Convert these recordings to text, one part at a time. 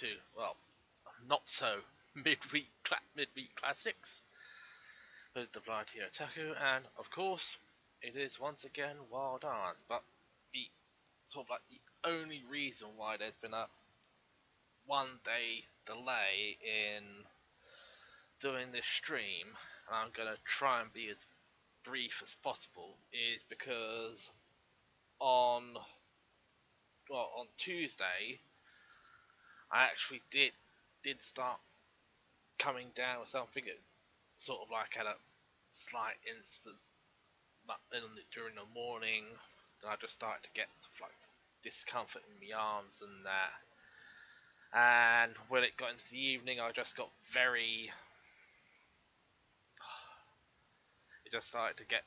to, well, not so midweek classics with the Blind Hero Taku, and of course, it is once again Wild Arms. But the sort of like the only reason why there's been a 1 day delay in doing this stream, and I'm gonna try and be as brief as possible, is because on on Tuesday I actually did start coming down with something that sort of like had a slight instant during the morning. Then I just started to get sort of like discomfort in my arms and that. And when it got into the evening, I just got very. It just started to get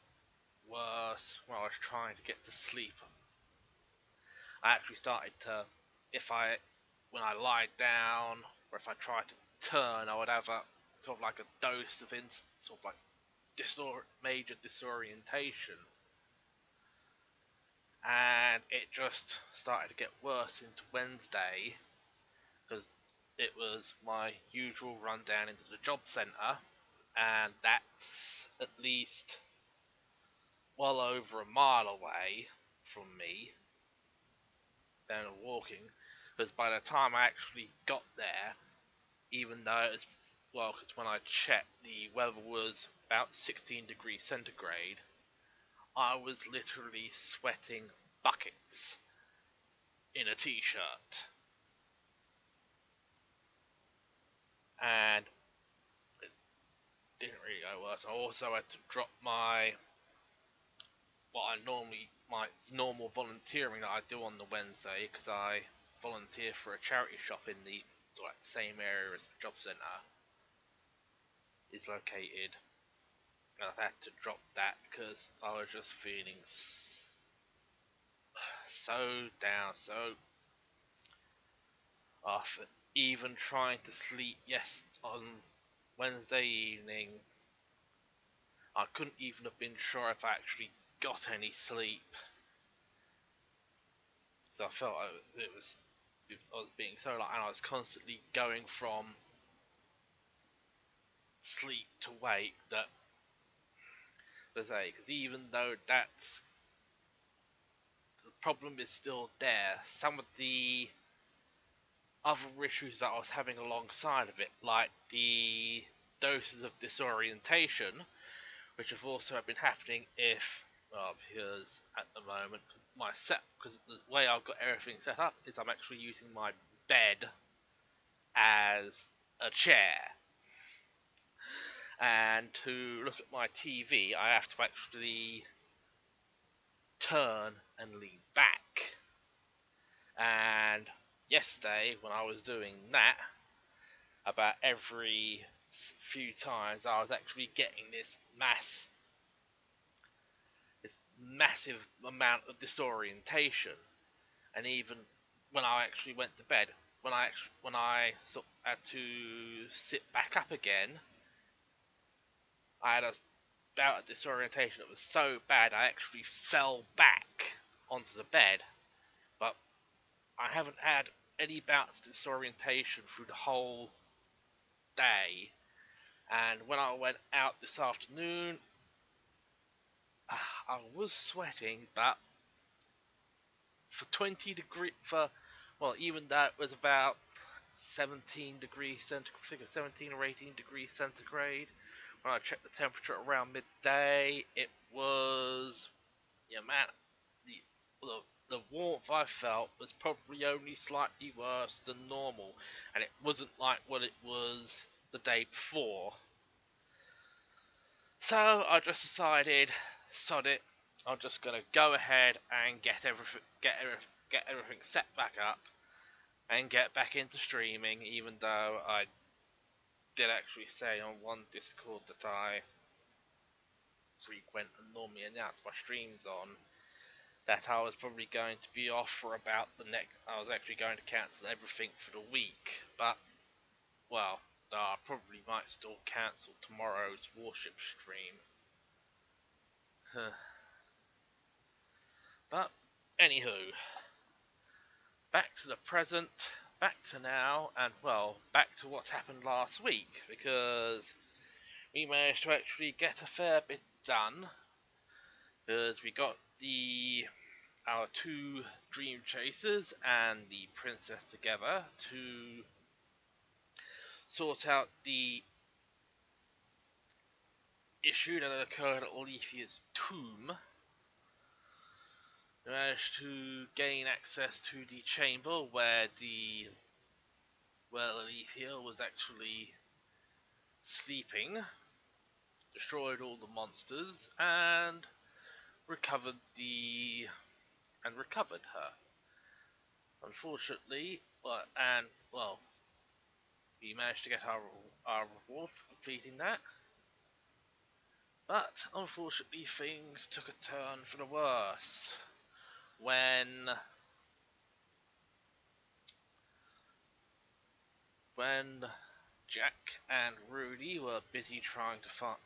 worse when I was trying to get to sleep. I actually started to, when I lied down, or if I tried to turn, I would have a sort of like a dose of sort of like major disorientation, and it just started to get worse into Wednesday because it was my usual run down into the job centre, and that's at least well over a mile away from me than walking, because by the time I actually got there, even though it was, well, because when I checked the weather was about 16 degrees centigrade, I was literally sweating buckets in a t-shirt, and it didn't really go worse. I also had to drop my normal volunteering that I do on the Wednesday, because I volunteer for a charity shop in the sort of same area as the job centre is located, and I've had to drop that because I was just feeling so down, so off. Even trying to sleep on Wednesday evening, I couldn't even have been sure if I actually got any sleep, because I felt I was being so like, and I was constantly going from sleep to wake. That, let's say, because even though that's the problem is still there, some of the other issues that I was having alongside of it, like the doses of disorientation, which have also been happening because at the moment, because the way I've got everything set up is I'm actually using my bed as a chair, and to look at my TV I have to actually turn and lean back. And yesterday, when I was doing that, about every few times I was actually getting this massive amount of disorientation. And even when I actually went to bed, when I sort of had to sit back up again, I had a bout of disorientation that was so bad I actually fell back onto the bed. But I haven't had any bouts of disorientation through the whole day. And when I went out this afternoon, I was sweating, but for even though it was about 17 degrees centigrade, I think it was 17 or 18 degrees centigrade, when I checked the temperature around midday, it was, yeah, man, the warmth I felt was probably only slightly worse than normal, and it wasn't like what it was the day before. So I just decided, sod it, I'm just gonna go ahead and get everything set back up and get back into streaming, even though I did actually say on one Discord that I frequent and normally announce my streams on, that I was probably going to be off for about I was actually going to cancel everything for the week, but, well, I probably might still cancel tomorrow's Warship stream. But, anywho, back to the present, back to now, and well, back to what happened last week, because we managed to actually get a fair bit done, because we got our two dream chasers and the princess together to sort out the issue that occurred at Alethea's tomb. We managed to gain access to the chamber where Alethea was actually sleeping, destroyed all the monsters, and recovered her. Unfortunately, we managed to get our reward for completing that. But unfortunately, things took a turn for the worse when Jack and Rudy were busy trying to find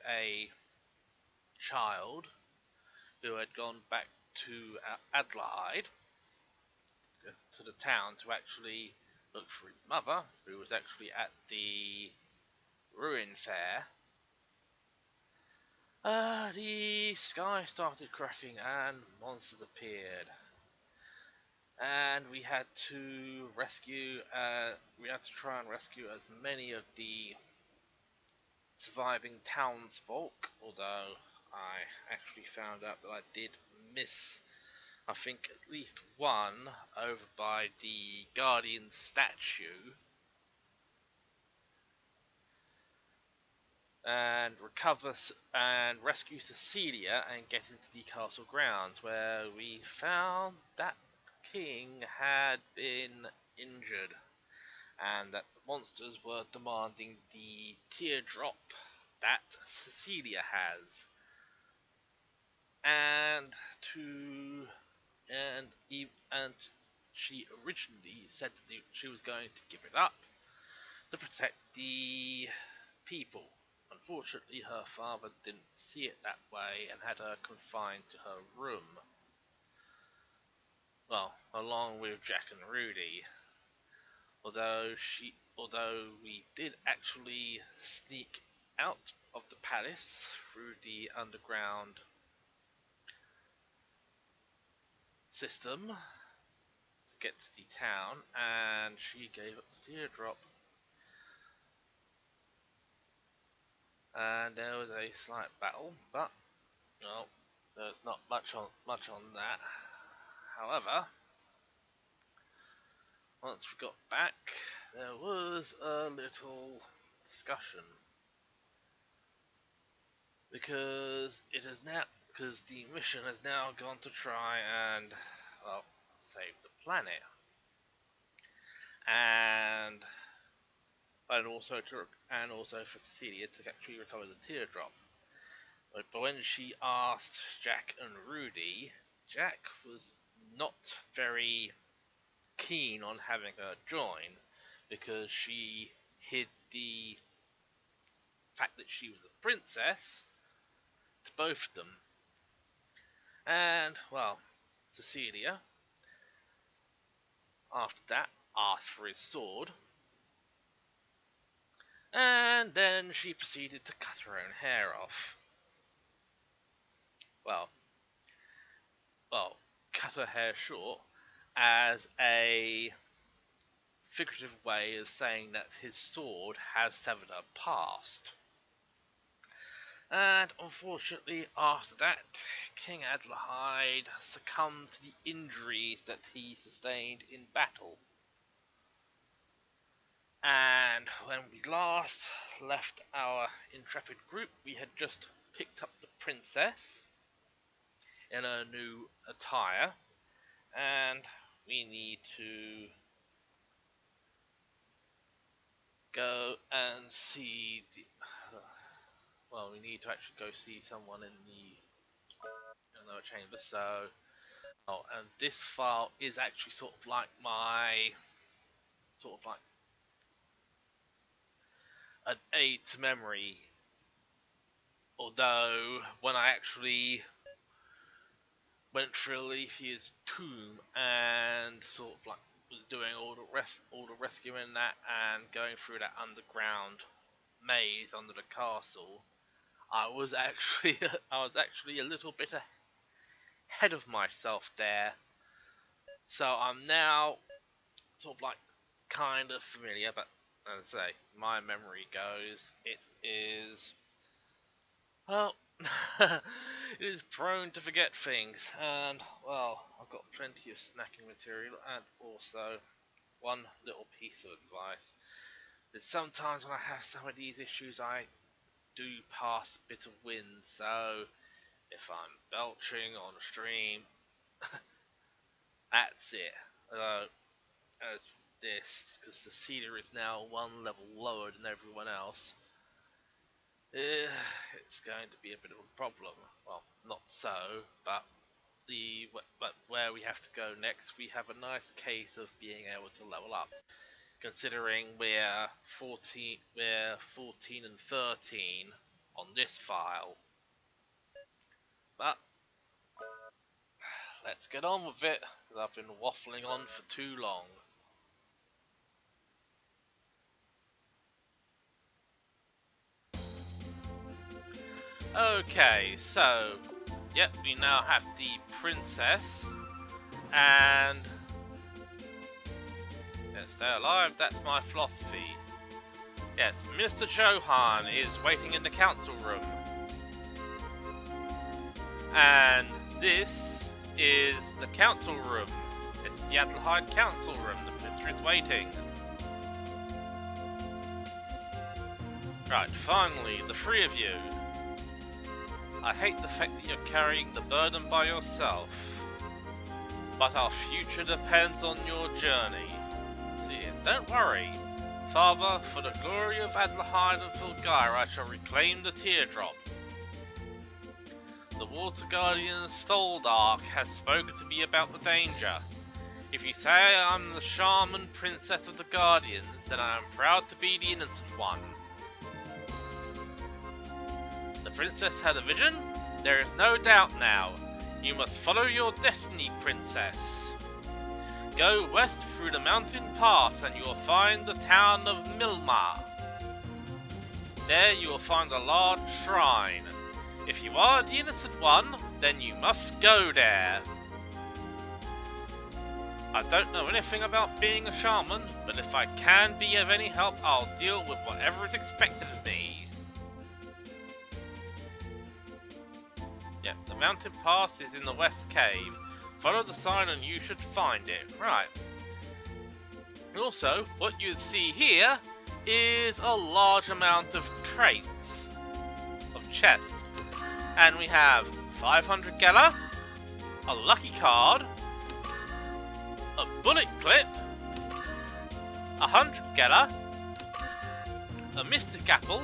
a child who had gone back to Adelaide, to the town, to actually look for his mother, who was actually at the ruin fair. The sky started cracking and monsters appeared, and we had to try and rescue as many of the surviving townsfolk, although I actually found out that I did miss, I think, at least one over by the Guardian statue, and rescue Cecilia and get into the castle grounds, where we found that the king had been injured and that the monsters were demanding the teardrop that Cecilia has, and and she originally said that she was going to give it up to protect the people. Unfortunately, her father didn't see it that way and had her confined to her room. Well, along with Jack and Rudy. Although we did actually sneak out of the palace through the underground system to get to the town, and she gave up the teardrop. And there was a slight battle, but no, there's not much on that. However, once we got back, there was a little discussion, because the mission has now gone to try and, well, save the planet, and also for Cecilia to actually recover the teardrop. But when she asked Jack and Rudy, Jack was not very keen on having her join, because she hid the fact that she was a princess to both of them. And, well, Cecilia, after that, asked for his sword, and then she proceeded to cut her own hair off. Well, cut her hair short as a figurative way of saying that his sword has severed her past. And unfortunately, after that, King Adelaide succumbed to the injuries that he sustained in battle. And when we last left our intrepid group, we had just picked up the princess in her new attire, and we need to go and see we need to actually go see someone in another chamber. So, and this file is actually sort of like an aid to memory. Although when I actually went through Alethea's tomb and sort of like was doing all the rescuing that and going through that underground maze under the castle, I was actually I was actually a little bit ahead of myself there. So I'm now sort of like kind of familiar, but as I say, my memory goes, it is well, it is prone to forget things, and well, I've got plenty of snacking material, and also one little piece of advice is sometimes when I have some of these issues, I do pass a bit of wind, so if I'm belching on stream, that's it. As this, because the cedar is now one level lower than everyone else, it's going to be a bit of a problem. Well, not so, but but where we have to go next, we have a nice case of being able to level up. Considering we're 14 and 13 on this file, but let's get on with it, because I've been waffling on for too long. Okay, so, yep, we now have the princess, and yes, stay alive, that's my philosophy. Yes, Mr. Johan is waiting in the council room. And this is the council room. It's the Adelheid council room. The minister is waiting. Right, finally, the three of you. I hate the fact that you're carrying the burden by yourself. But our future depends on your journey. See, don't worry. Father, for the glory of Adelheid and Fulgair, I shall reclaim the teardrop. The Water Guardian Stoldark has spoken to me about the danger. If you say I'm the shaman princess of the Guardians, then I am proud to be the innocent one. The princess had a vision? There is no doubt now. You must follow your destiny, princess. Go west through the mountain pass and you will find the town of Milmar. There you will find a large shrine. If you are the innocent one, then you must go there. I don't know anything about being a shaman, but if I can be of any help, I'll deal with whatever is expected of me. Yep, the mountain pass is in the west cave. Follow the sign and you should find it. Right. Also, what you see here is a large amount of crates, of chests. And we have 500 Geller, a lucky card, a bullet clip, 100 Geller, a mystic apple,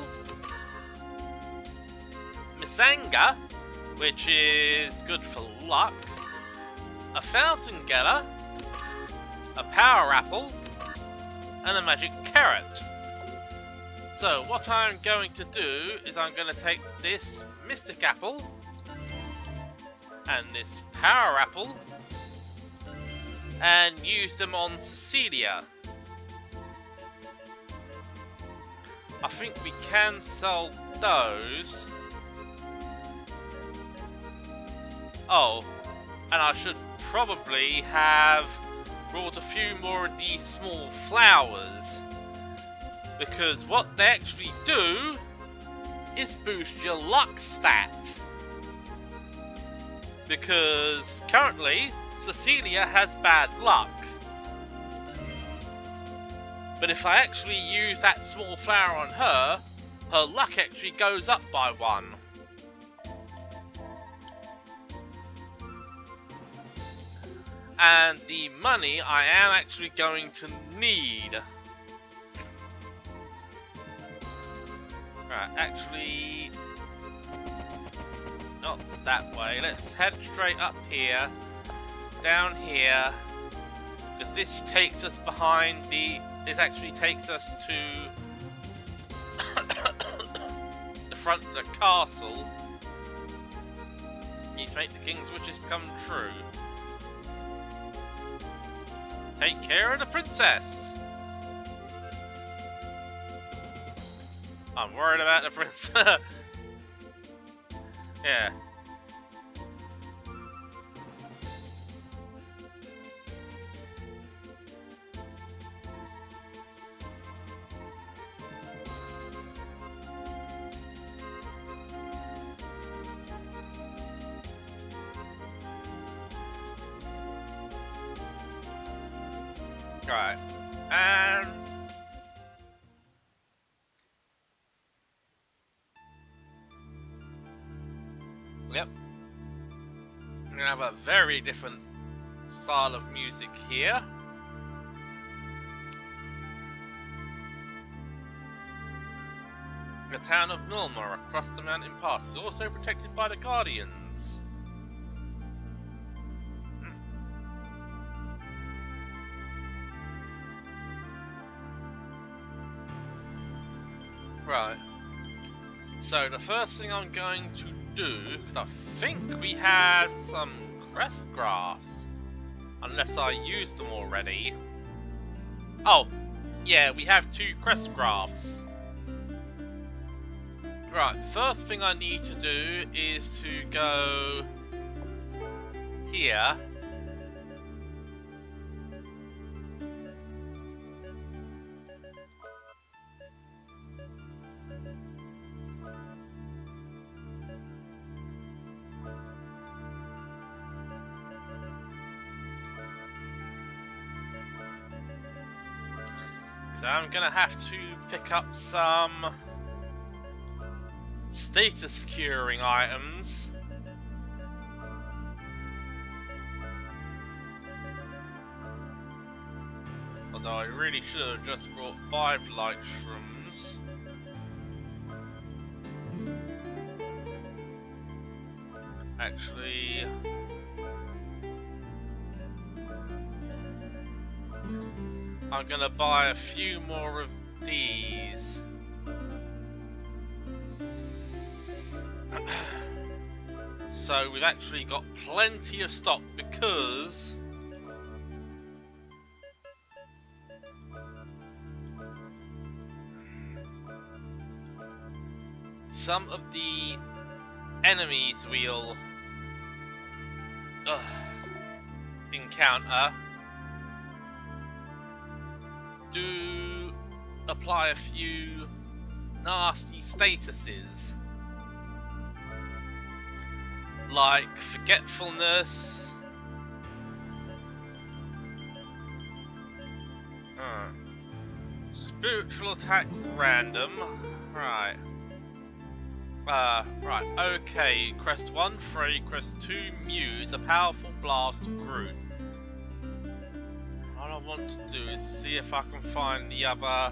Misanga, which is good for luck, a 1000 Geller, a power apple, and a magic carrot. So what I'm going to do is I'm going to take this mystic apple and this power apple and use them on Cecilia. I think we can sell those. Oh, and I should probably have brought a few more of these small flowers, because what they actually do is boost your luck stat. Because currently Cecilia has bad luck, but if I actually use that small flower on her, her luck actually goes up by 1. And the money I am actually going to need. Right, actually, not that way. Let's head straight up here, down here, because this takes us behind the. This actually takes us to the front of the castle. Need to make the king's wishes come true. Take care of the princess. I'm worried about the princess. Yeah. Right. And yep. We're gonna have a very different style of music here. The town of Milmor across the mountain pass is also protected by the Guardians. Right. So the first thing I'm going to do, because I think we had some crest grass, unless I used them already. Oh, yeah, we have 2 crest graphs. Right, first thing I need to do is to go here. So I'm gonna have to pick up some status curing items. Although I really should have just brought 5 light shrooms. Actually, I'm gonna buy a few more of these. So we've actually got plenty of stock because some of the enemies we'll encounter do apply a few nasty statuses, like forgetfulness, spiritual attack random, right. Right, okay, Crest 1, Frey, Crest 2, Muse, a powerful blast group. What I want to do is see if I can find the other...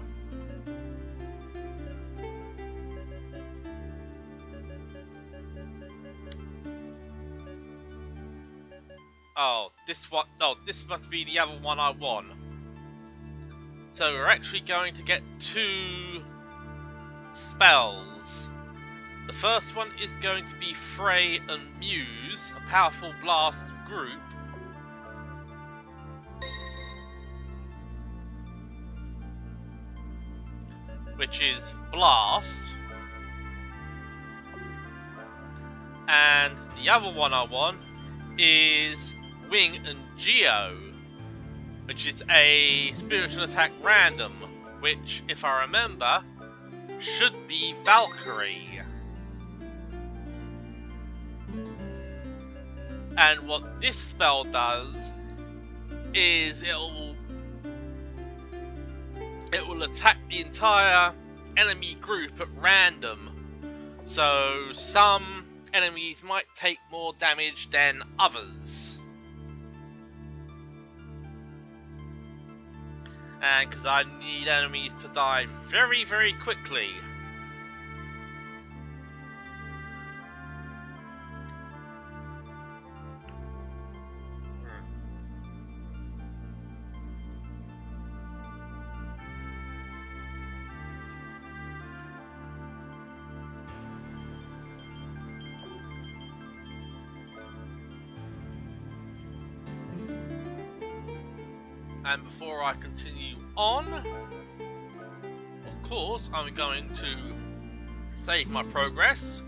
Oh, this one, oh, this must be the other one I want. So we're actually going to get 2 spells. The first one is going to be Frey and Muse, a powerful blast group. Which is Blast. And the other one I want is Wing and Geo, which is a spiritual attack random, which, if I remember, should be Valkyrie. And what this spell does is it will attack the entire enemy group at random. So some enemies might take more damage than others. And because I need enemies to die very, very quickly. And before I continue on, of course, I'm going to save my progress.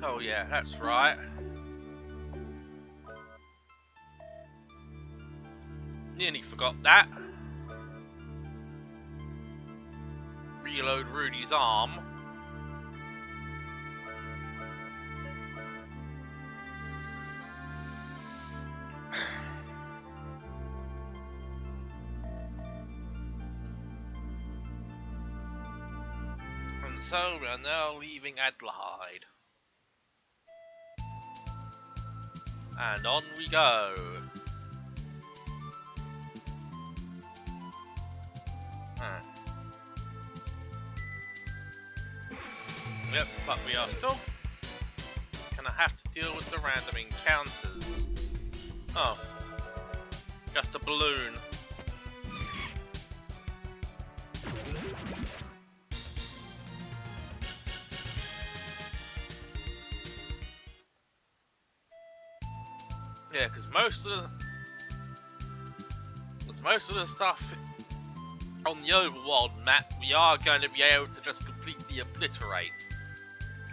Oh yeah, that's right. Nearly forgot that. Reload Rudy's arm. And so we are now leaving Adelaide. And on we go. Yep, but we are still gonna have to deal with the random encounters. Oh, just a balloon. Yeah, because most of the stuff on the overworld map we are going to be able to just completely obliterate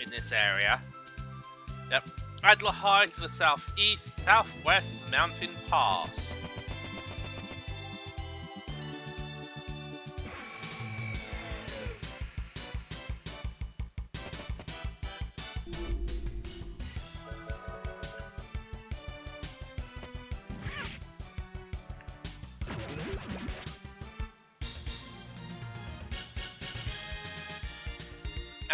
in this area. Yep, Adelaide to the southeast, southwest mountain pass.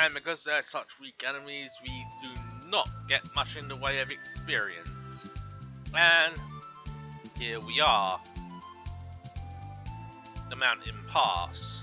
And because they're such weak enemies, we do not get much in the way of experience. And here we are. The mountain pass.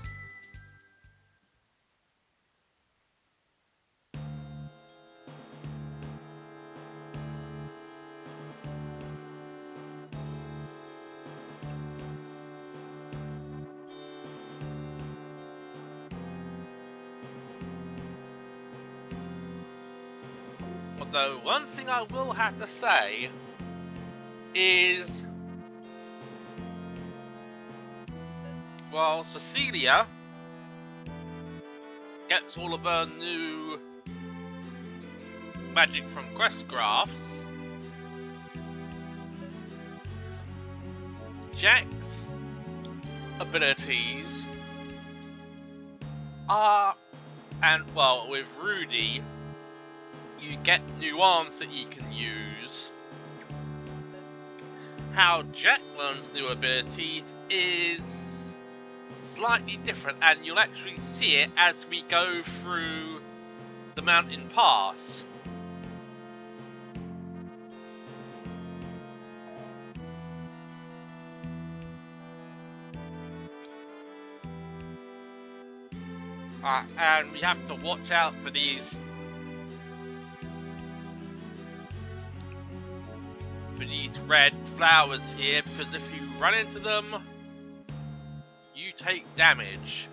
Although, one thing I will have to say is, while Cecilia gets all of her new magic from quest graphs, Jack's abilities are, and well, with Rudy, you get new arms that you can use. How Jack learns new abilities is slightly different, and you'll actually see it as we go through the mountain pass. And we have to watch out for these red flowers here, because if you run into them, you take damage.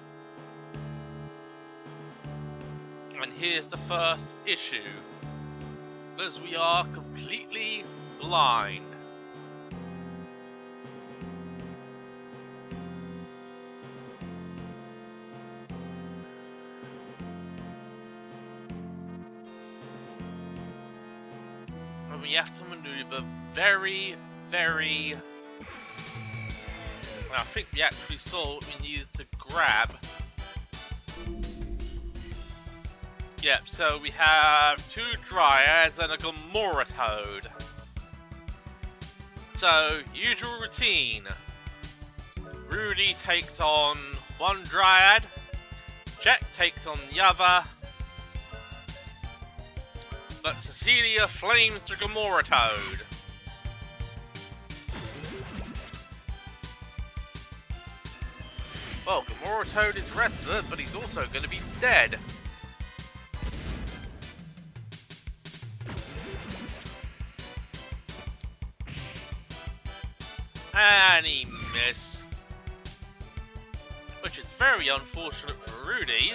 And here's the first issue, because we are completely blind. And we have to maneuver very, very... I think we actually saw what we needed to grab. Yep, so we have 2 Dryads and a Gamora Toad. So, usual routine. Rudy takes on 1 Dryad, Jack takes on the other, but Cecilia flames the Gamora Toad. Well, Gamora Toad is restless, but he's also going to be dead. And he missed. Which is very unfortunate for Rudy.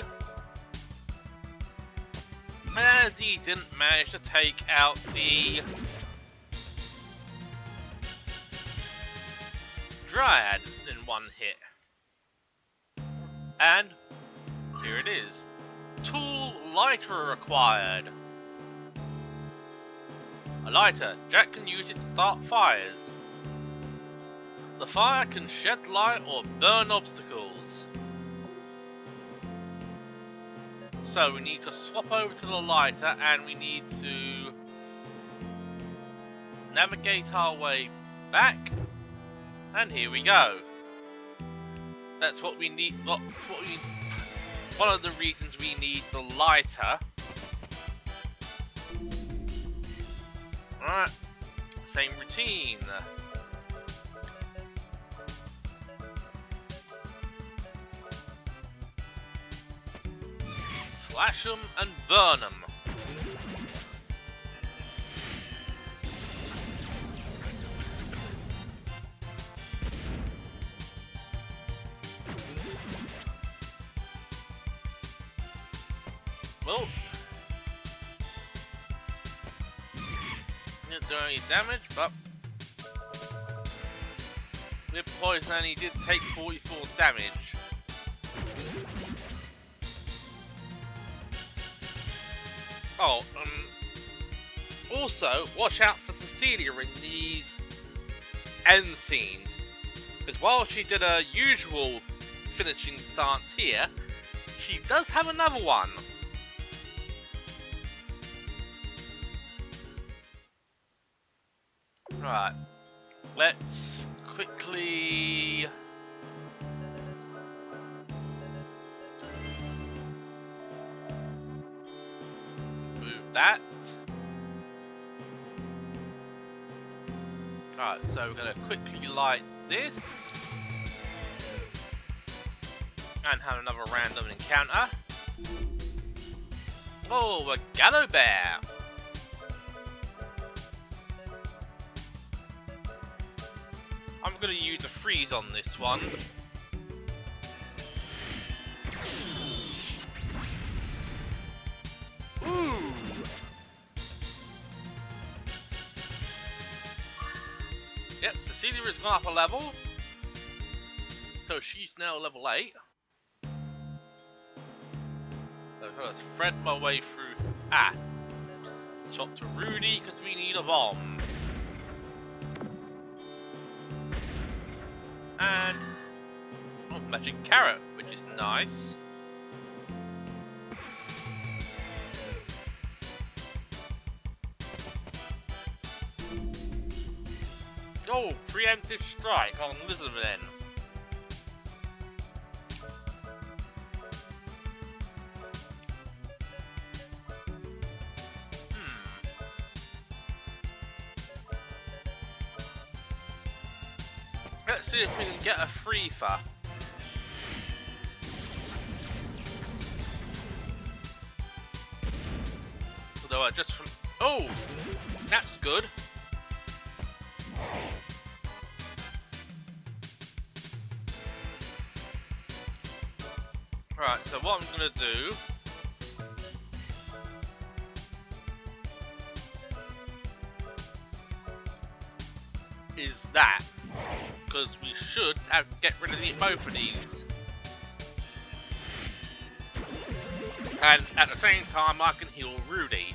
as he didn't manage to take out the Dryad in one hit. And here it is. Tool lighter acquired. A lighter. Jack can use it to start fires. The fire can shed light or burn obstacles. So we need to swap over to the lighter and we need to navigate our way back. And here we go. That's what we need. One of the reasons we need the lighter. Alright, same routine. Slash them and burn them. Well, didn't do any damage, but with poison he did take 44 damage. Oh, also, watch out for Cecilia in these end scenes, because while she did her usual finishing stance here, she does have another one. Right, let's quickly move that. Right, so we're going to quickly light this and have another random encounter. Oh, a Gallo Bear! I'm going to use a freeze on this one. Ooh! Yep, Cecilia has gone up a level. So she's now level 8. So I've got to thread my way through. Ah! Shot to Rudy because we need a bomb. And oh, magic carrot, which is nice. Oh, preemptive strike on Lizardman. Let's see if we can get a Freefer. Although I just from... Oh! That's good. Right, so what I'm going to do... is that. Because we should have to get rid of both of these. And at the same time I can heal Rudy.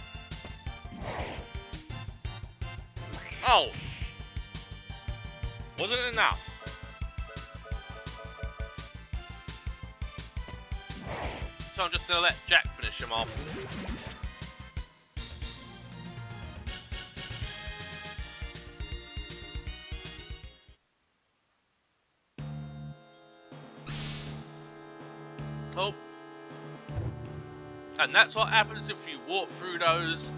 Oh! Wasn't enough. So I'm just going to let Jack finish him off. Oh. And that's what happens if you walk through those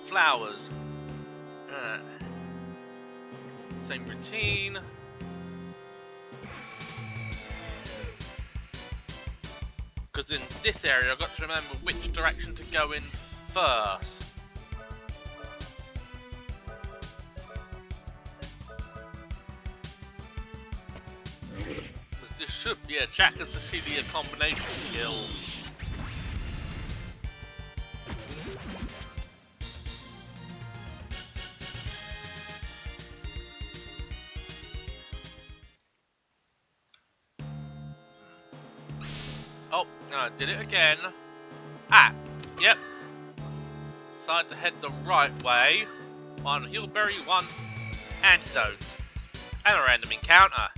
flowers. Same routine. Because in this area I've got to remember which direction to go in first. This should be a Jack and Cecilia combination kill. I did it again. Ah, yep. Decided to head the right way. One healberry, one antidote. And a random encounter.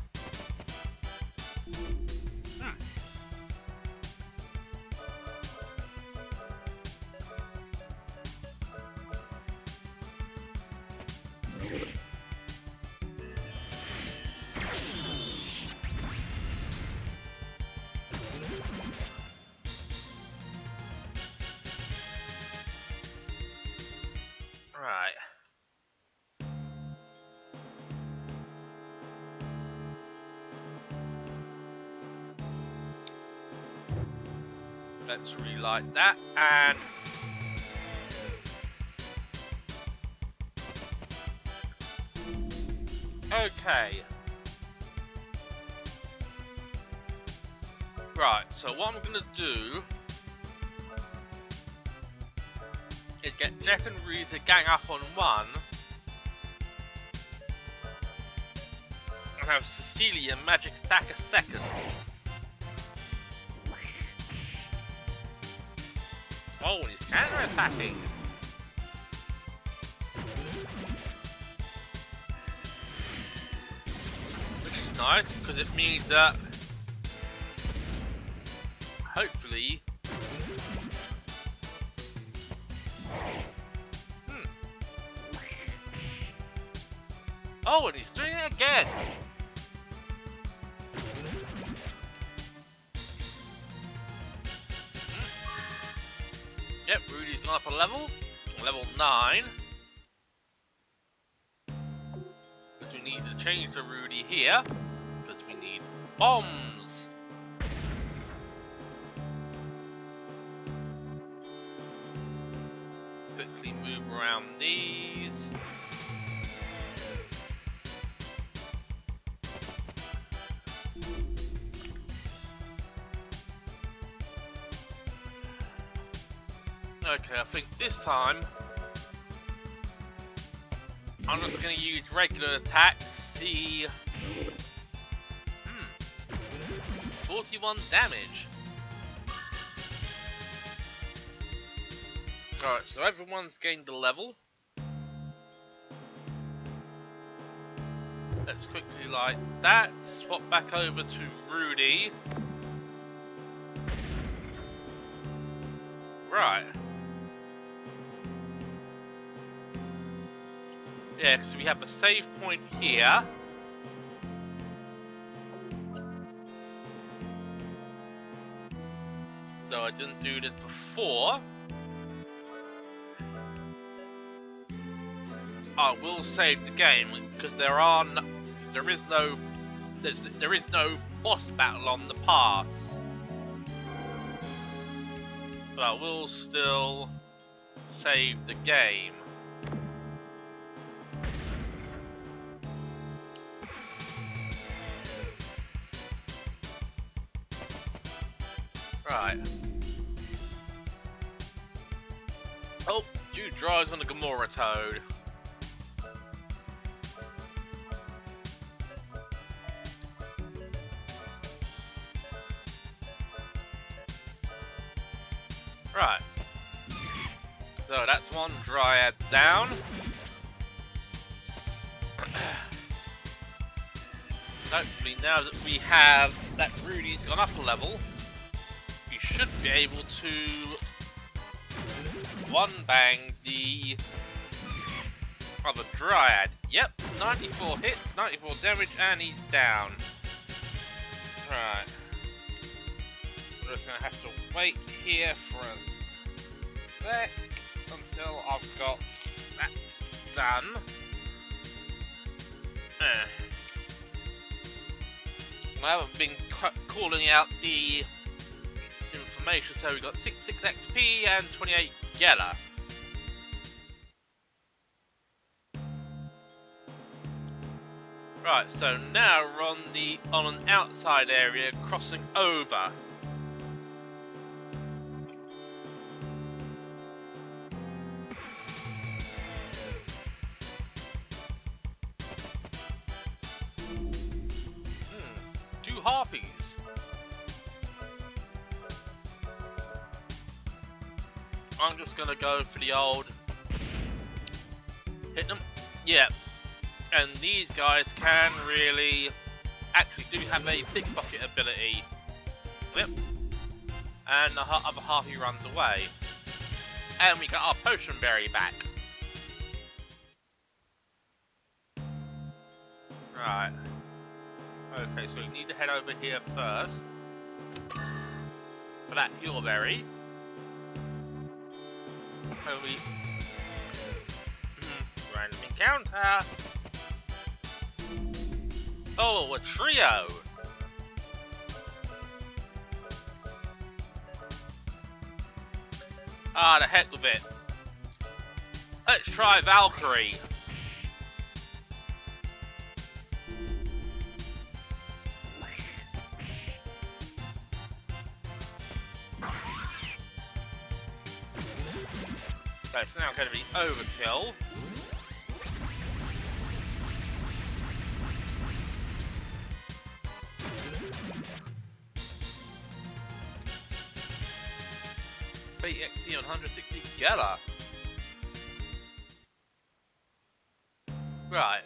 Right. Let's relight that and okay. Right, so what I'm gonna do is get Jack and Rudy to gang up on one and have Cecilia magic attack a second. Oh, and he's counter-attacking. Which is nice, because it means that hopefully oh, and he's doing it again. Yep, Rudy's gone up a level 9. Because we need to change to Rudy here, because we need bombs. Quickly move around these. Okay, I think this time I'm just going to use regular attacks. See, 41 damage. Alright, so everyone's gained a level. Let's quickly light that. Swap back over to Rudy. Right. Yeah, because we have a save point here. Though I didn't do this before. I will save the game because there is no boss battle on the pass. But I will still save the game. Right. Oh, Jude drives on the Gamora Toad. Right. So that's one Dryad down. Hopefully now that we have that Rudy's gone up a level, we should be able to one bang the other Dryad. Yep, 94 hits, 94 damage, and he's down. Right. We're just gonna have to wait here for a sec until I've got that done. I haven't been calling out the information, so we got 66 XP and 28 Gela. Right, so now we're on an outside area crossing over. Two harpies. I'm just gonna go for the old hit them. Yeah, and these guys can really actually do have a pickpocket ability. Yep. And the other half he runs away. And we got our potion berry back. Right. Okay, so we need to head over here first. For that heal berry. Only random encounter. Oh, a trio. Ah, the heck with it. Let's try Valkyrie. So it's now going to be overkill. XP on 160 together. Right.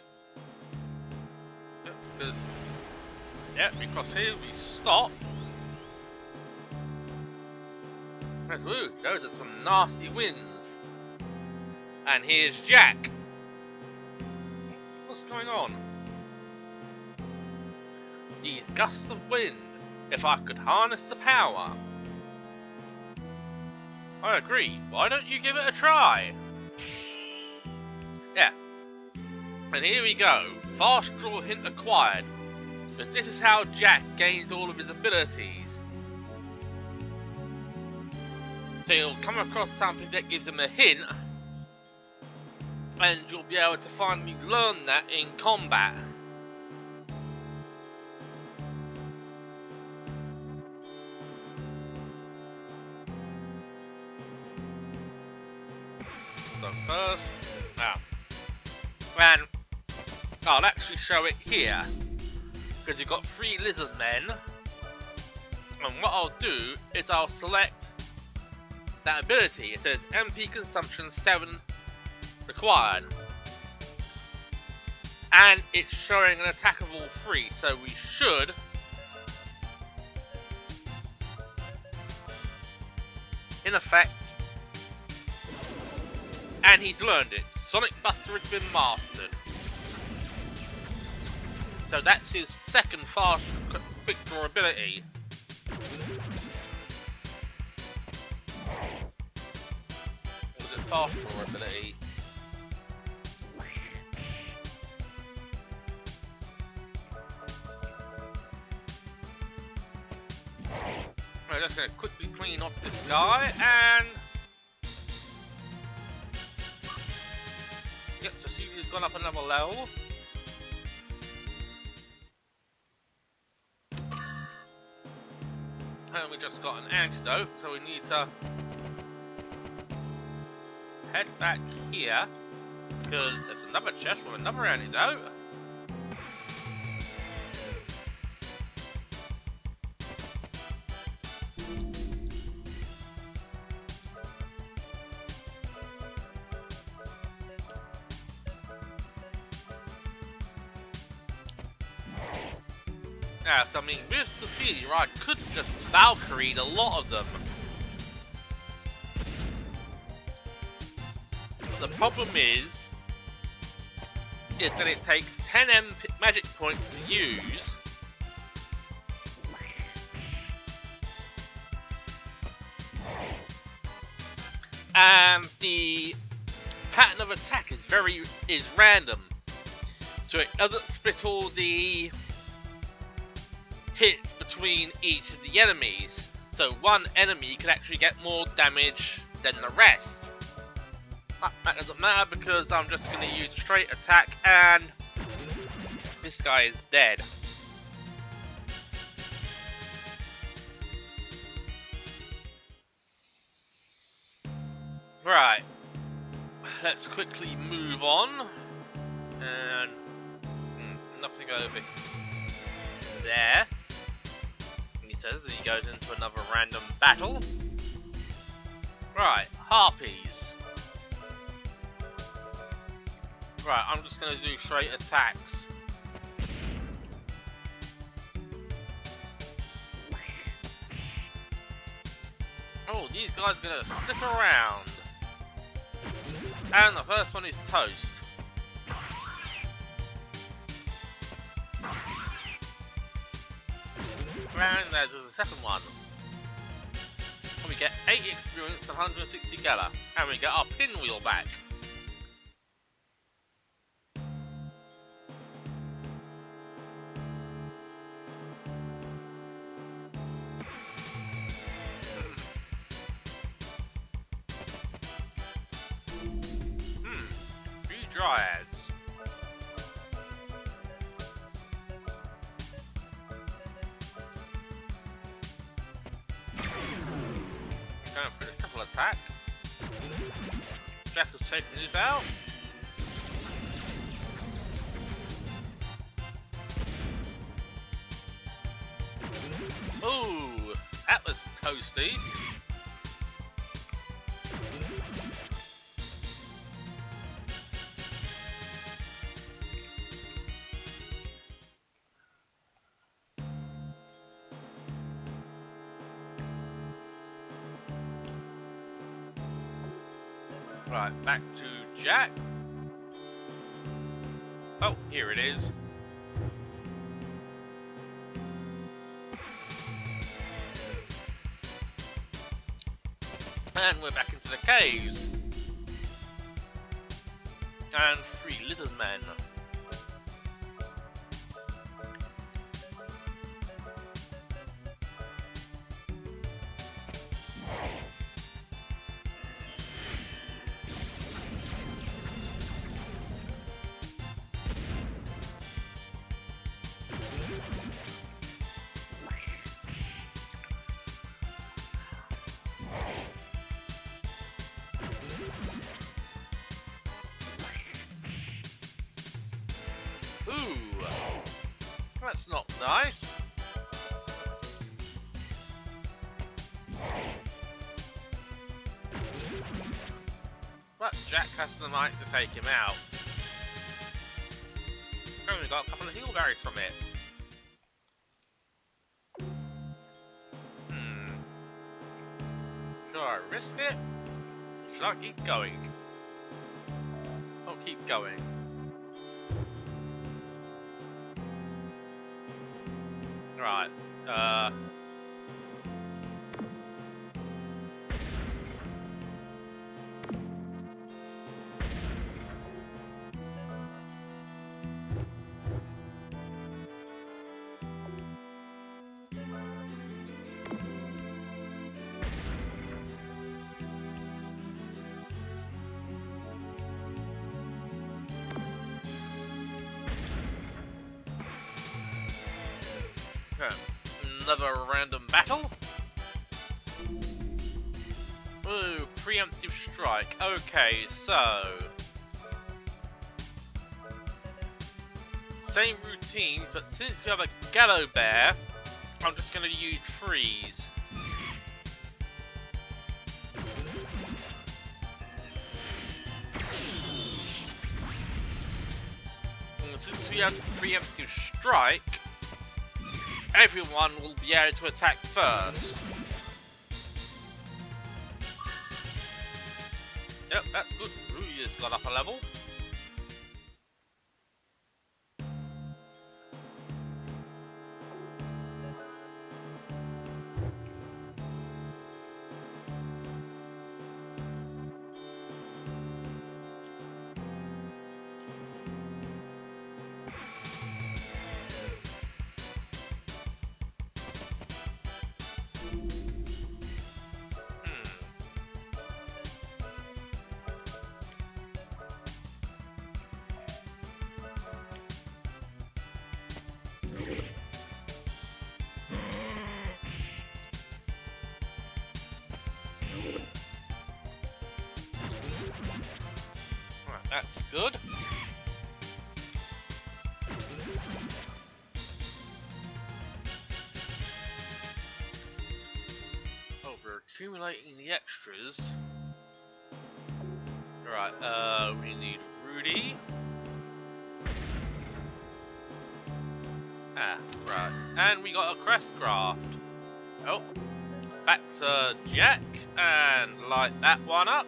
Because here we stop. Ooh, those are some nasty winds. And here's Jack. What's going on? These gusts of wind. If I could harness the power. I agree. Why don't you give it a try? Yeah. And here we go. Fast draw hint acquired. Because this is how Jack gains all of his abilities. So you'll come across something that gives him a hint. And you'll be able to finally learn that in combat. So first, and I'll actually show it here because you've got 3 lizard men, and what I'll do is I'll select that ability. It says MP consumption 7 required, and it's showing an attack of all 3, so we should in effect. And he's learned it. Sonic Buster has been mastered. So that's his second fast quick draw ability. Or was it fast draw ability? I'm just going to quickly clean off this guy and... Yep, so see he's gone up another level. And we just got an antidote, so we need to head back here because there's another chest with another antidote. Yeah, so I mean, with Cecilia, I could just Valkyrie a lot of them. The problem is that it takes 10 magic points to use. And the pattern of attack is random. So it doesn't split all the hits between each of the enemies, so one enemy can actually get more damage than the rest. That doesn't matter because I'm just going to use a straight attack and this guy is dead. Right, let's quickly move on, and nothing over there. He says that he goes into another random battle. Right, harpies. Right, I'm just gonna do straight attacks. Oh, these guys are gonna stick around. And the first one is toast. And there's the second one. And we get 80 experience and 160 gala. And we get our pinwheel back. Three dryads. Going for the triple attack. Jack is taking his out. Ooh, that was toasty. Right, back to Jack. Oh, here it is. And we're back into the caves. And 3 little men. Ooh, that's not nice. But Jack has the might to take him out. Only got a couple of heal berries from it. Should I risk it? Should I keep going? I'll keep going. Right, another random battle. Ooh, preemptive strike. Okay, so same routine, but since we have a Gallo Bear, I'm just going to use freeze. And since we have preemptive strike, everyone will be able to attack first. Yep, that's good. Rui has got up a level. That's good. Oh, we're accumulating the extras. is... Right, we need Rudy. Ah, right. And we got a crest craft. Oh, back to Jack and light that one up.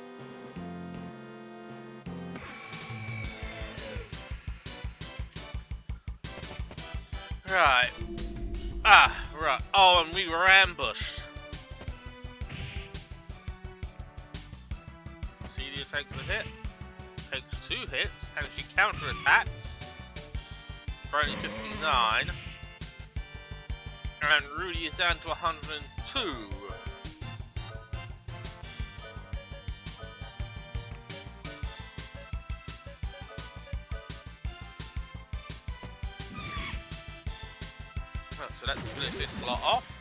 Right. Ah, right. Oh, and we were ambushed. Celia takes a hit. Takes 2 hits, and she counterattacks for only 59. And Rudy is down to 102. Right, so let's finish this lot off.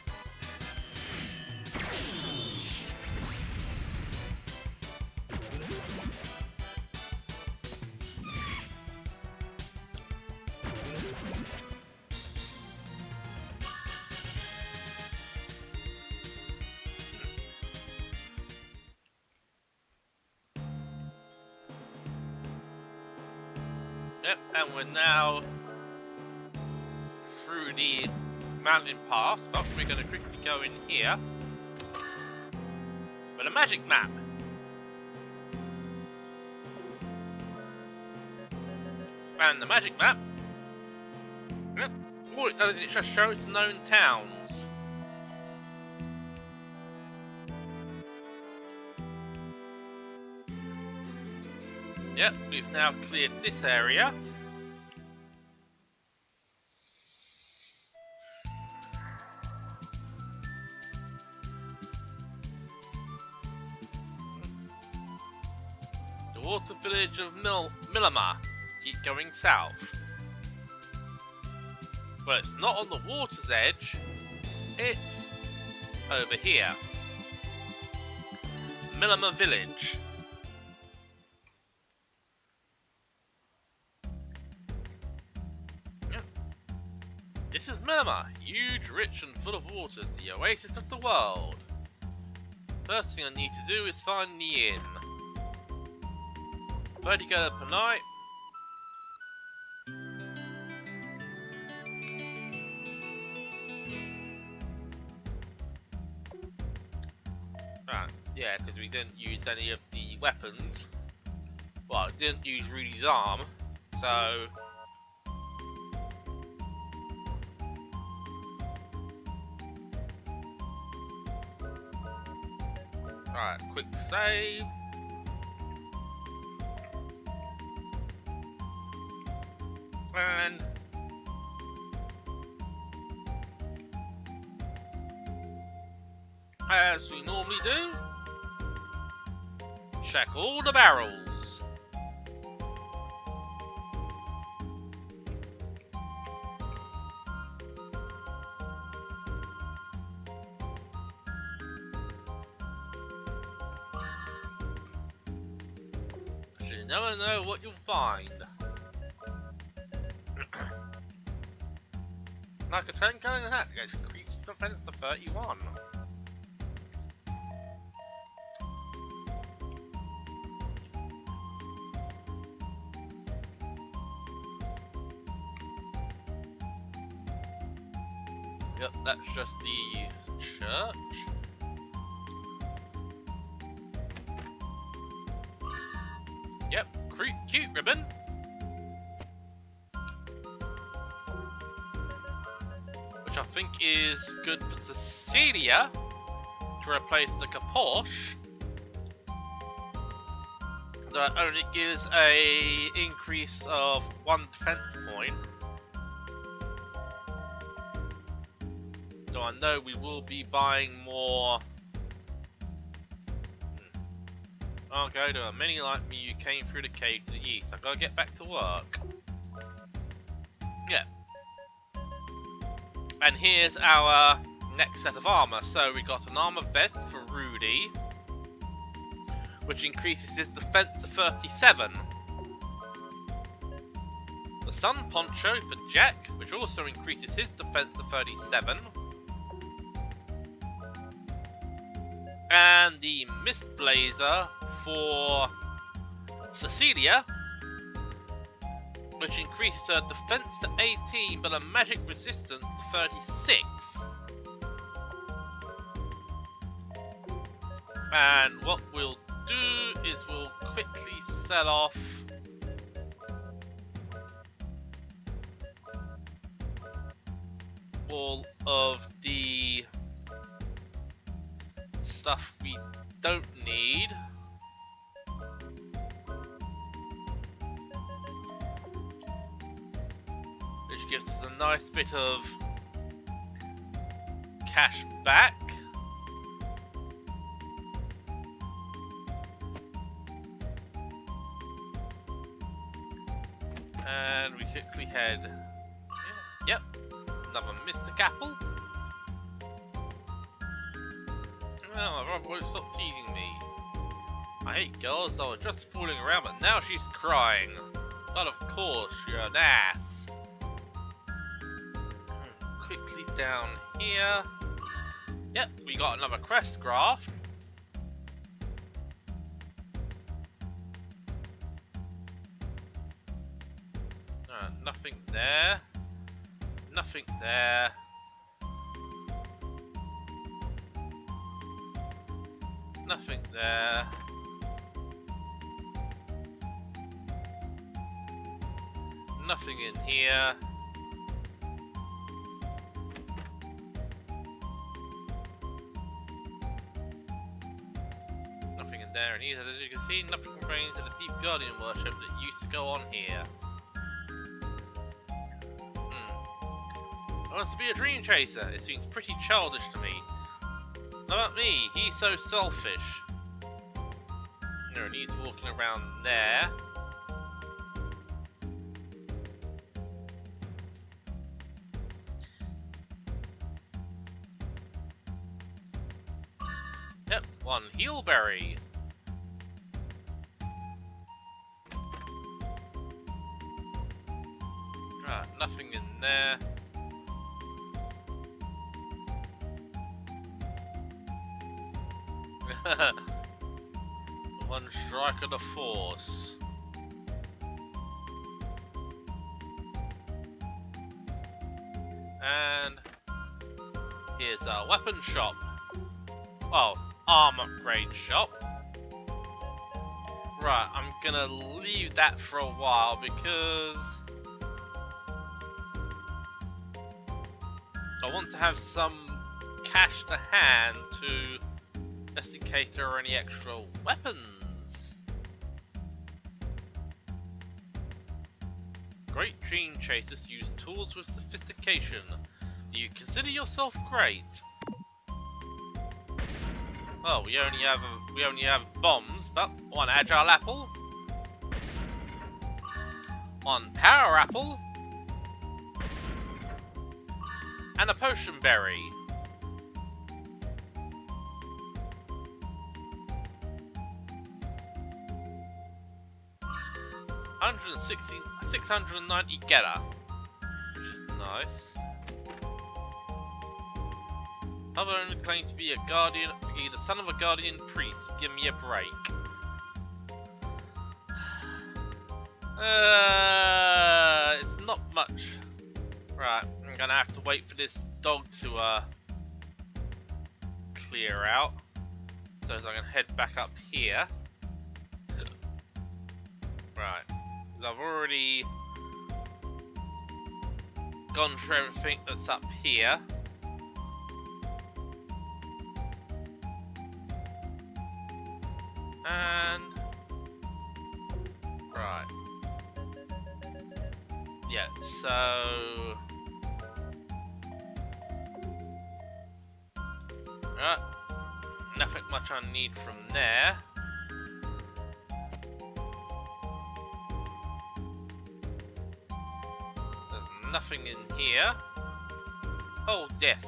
Yep, and we're now through the mountain path, but we're going to quickly go in here with a magic map. And the magic map, yep, all it does is it just shows known towns. Yep, we've now cleared this area. The water village of Milama. Keep going south. Well, it's not on the water's edge. It's over here. Milama village. This is Milama, huge, rich and full of water, the oasis of the world. First thing I need to do is find the inn. Where do you go per night? Right, yeah, because we didn't use any of the weapons. Well, I didn't use Rudy's arm, so... Alright, quick save. And as we normally do, check all the barrels. You never know what you'll find. Like a 10 gun in the hat, it increases defense to 31. Yep, that's just the church. Yep, cute ribbon. Which I think is good for Cecilia to replace the Kaposh. That only gives a increase of 1 defense point. So I know we will be buying more. Okay, to a many like me, you came through the cave to the east. I've got to get back to work. Yeah. And here's our next set of armor. So we got an armor vest for Rudy, which increases his defense to 37. The sun poncho for Jack, which also increases his defense to 37. And the Mist Blazer for Cecilia, which increases her defense to 18 but a magic resistance to 36. And what we'll do is we'll quickly sell off all of the stuff we don't need. Which gives us a nice bit of cash back. And we quickly head. Yep, another Mystic Apple. Oh, my Rob won't stop teasing me. I hate girls, I was just fooling around, but now she's crying. But of course, you're an ass. Quickly down here. Yep, we got another crest graph. Nothing there. Nothing there. Nothing there. Nothing in here. Nothing in there, and either, as you can see, nothing refrains to the deep guardian worship that used to go on here. Wants to be a dream chaser. It seems pretty childish to me. Not about me, he's so selfish. No, and he's walking around there. Yep, one heelberry. Right, nothing in there. One strike of the force. And here's our weapon shop. Oh, arm upgrade shop. Right, I'm gonna leave that for a while because I want to have some cash to hand to just in case there are any extra weapons. Great dream chasers use tools with sophistication. Do you consider yourself great? Well, we only have bombs, but one agile apple, one power apple, and a potion berry. $160, 690 getter, which is nice. Other only claim to be a guardian, be the son of a guardian priest. Give me a break. It's not much. Right, I'm gonna have to wait for this dog to clear out. So I'm gonna head back up here. Right. I've already gone through everything that's up here. And right. Yeah, so right. Nothing much I need from there. Nothing in here. Oh, yes.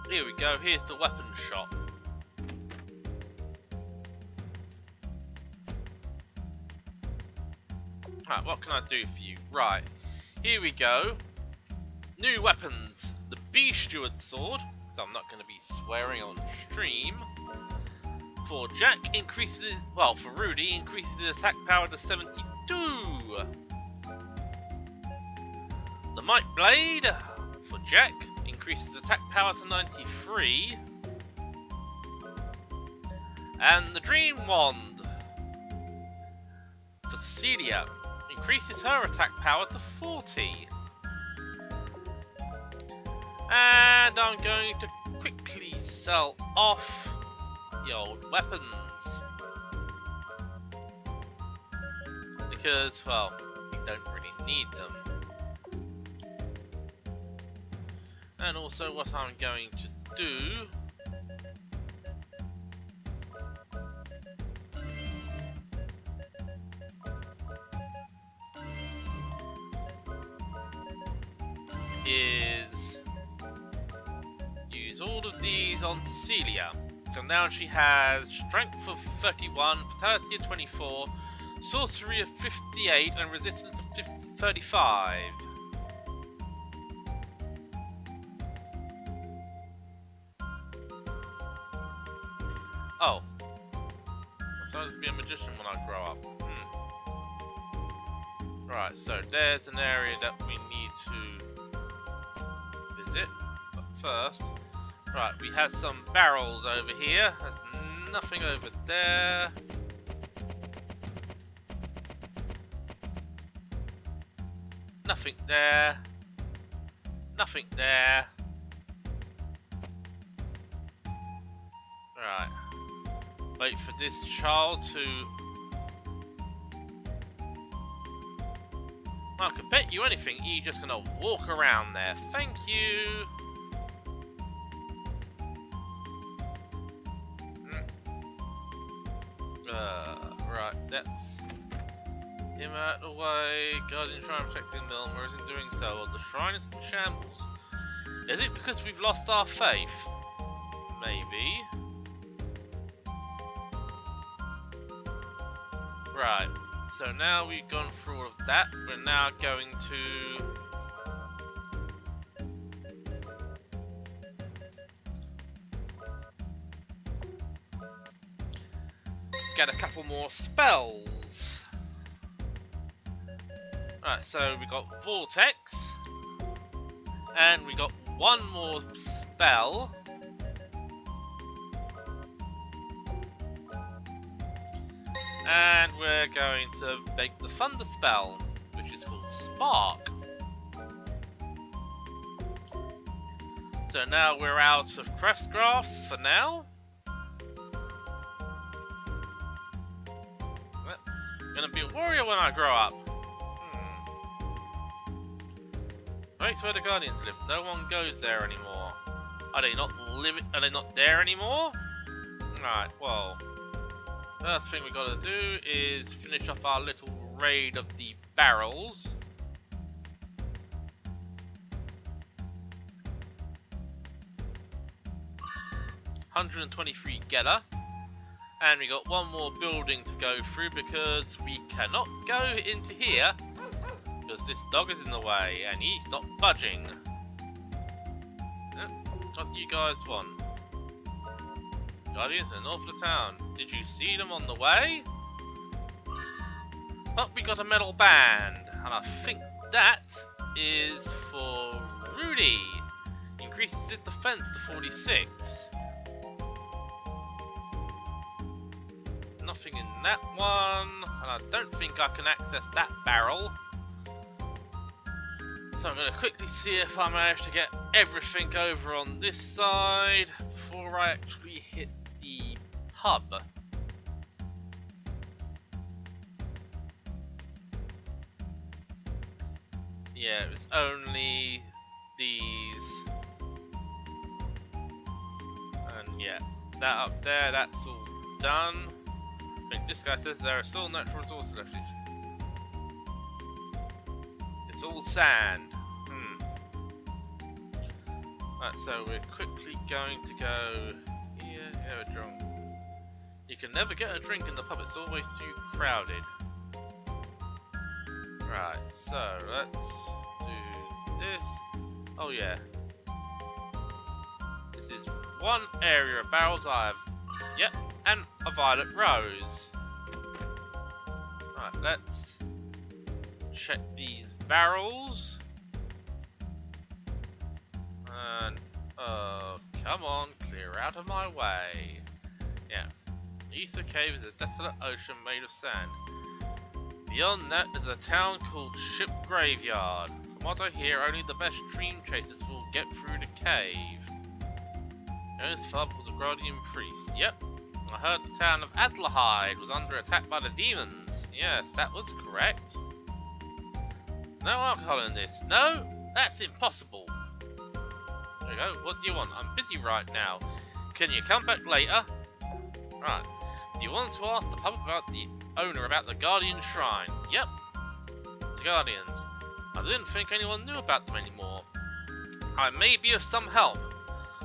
Here we go. Here's the weapon shop. Right, what can I do for you? Right. Here we go. New weapons. The Bee Steward Sword. so I'm not going to be swearing on stream. For Jack, increases, well, for Rudy, increases the attack power to 72. The Might Blade, for Jack, increases attack power to 93. And the Dream Wand, for Celia, increases her attack power to 40. And I'm going to quickly sell off the old weapons. Because, well, we don't really need them. And also what I'm going to do is use all of these on Celia. So now she has strength of 31, vitality of 24, sorcery of 58, and resistance of 35. Oh. I'm supposed to be a magician when I grow up. Right, so there's an area that we need to visit. But first, right, we have some barrels over here. There's nothing over there. Nothing there. Nothing there. Right. Wait for this child to... I could bet you anything, you're just gonna walk around there. Thank you. Right, that's him out of the way. Guardian Shrine protecting Milmer isn't doing so. Well, the shrine is in shambles. Is it because we've lost our faith? Maybe. Right, so now we've gone through all of that, we're now going to get a couple more spells. Right, so we got Vortex, and we got one more spell. And we're going to make the Thunder spell, which is called Spark. So now we're out of Crestgrass for now. I'm gonna be a warrior when I grow up. Right, where the Guardians live. No one goes there anymore. Are they not living? Are they not there anymore? Right. Well. First thing we gotta do is finish up our little raid of the barrels. $123 getter. And we got one more building to go through because we cannot go into here because this dog is in the way and he's not budging. What you guys want? Guardians in the north of the town. Did you see them on the way? But we got a metal band, and I think that is for Rudy. Increases his defense to 46. Nothing in that one, and I don't think I can access that barrel. So I'm going to quickly see if I manage to get everything over on this side before I actually hit the hub. Yeah, it was only these. And yeah, that up there, that's all done. I think this guy says there are still natural resources left. It's all sand. Right, so we're quickly going to go here, have a drink. You can never get a drink in the pub, it's always too crowded. Right, so let's do this. Oh yeah. This is one area of barrels I have. Yep, and a violet rose. Right, let's check these barrels. And come on, clear out of my way. Yeah. The Easter Cave is a desolate ocean made of sand. Beyond that, there's a town called Ship Graveyard. From what I hear, only the best dream chasers will get through the cave. His father was a guardian priest. Yep. I heard the town of Adlerhide was under attack by the demons. Yes, that was correct. No alcohol in this. No, that's impossible. There you go. What do you want? I'm busy right now. Can you come back later? Right. You want to ask the pub about the owner about the Guardian Shrine? Yep. The Guardians. I didn't think anyone knew about them anymore. I may be of some help.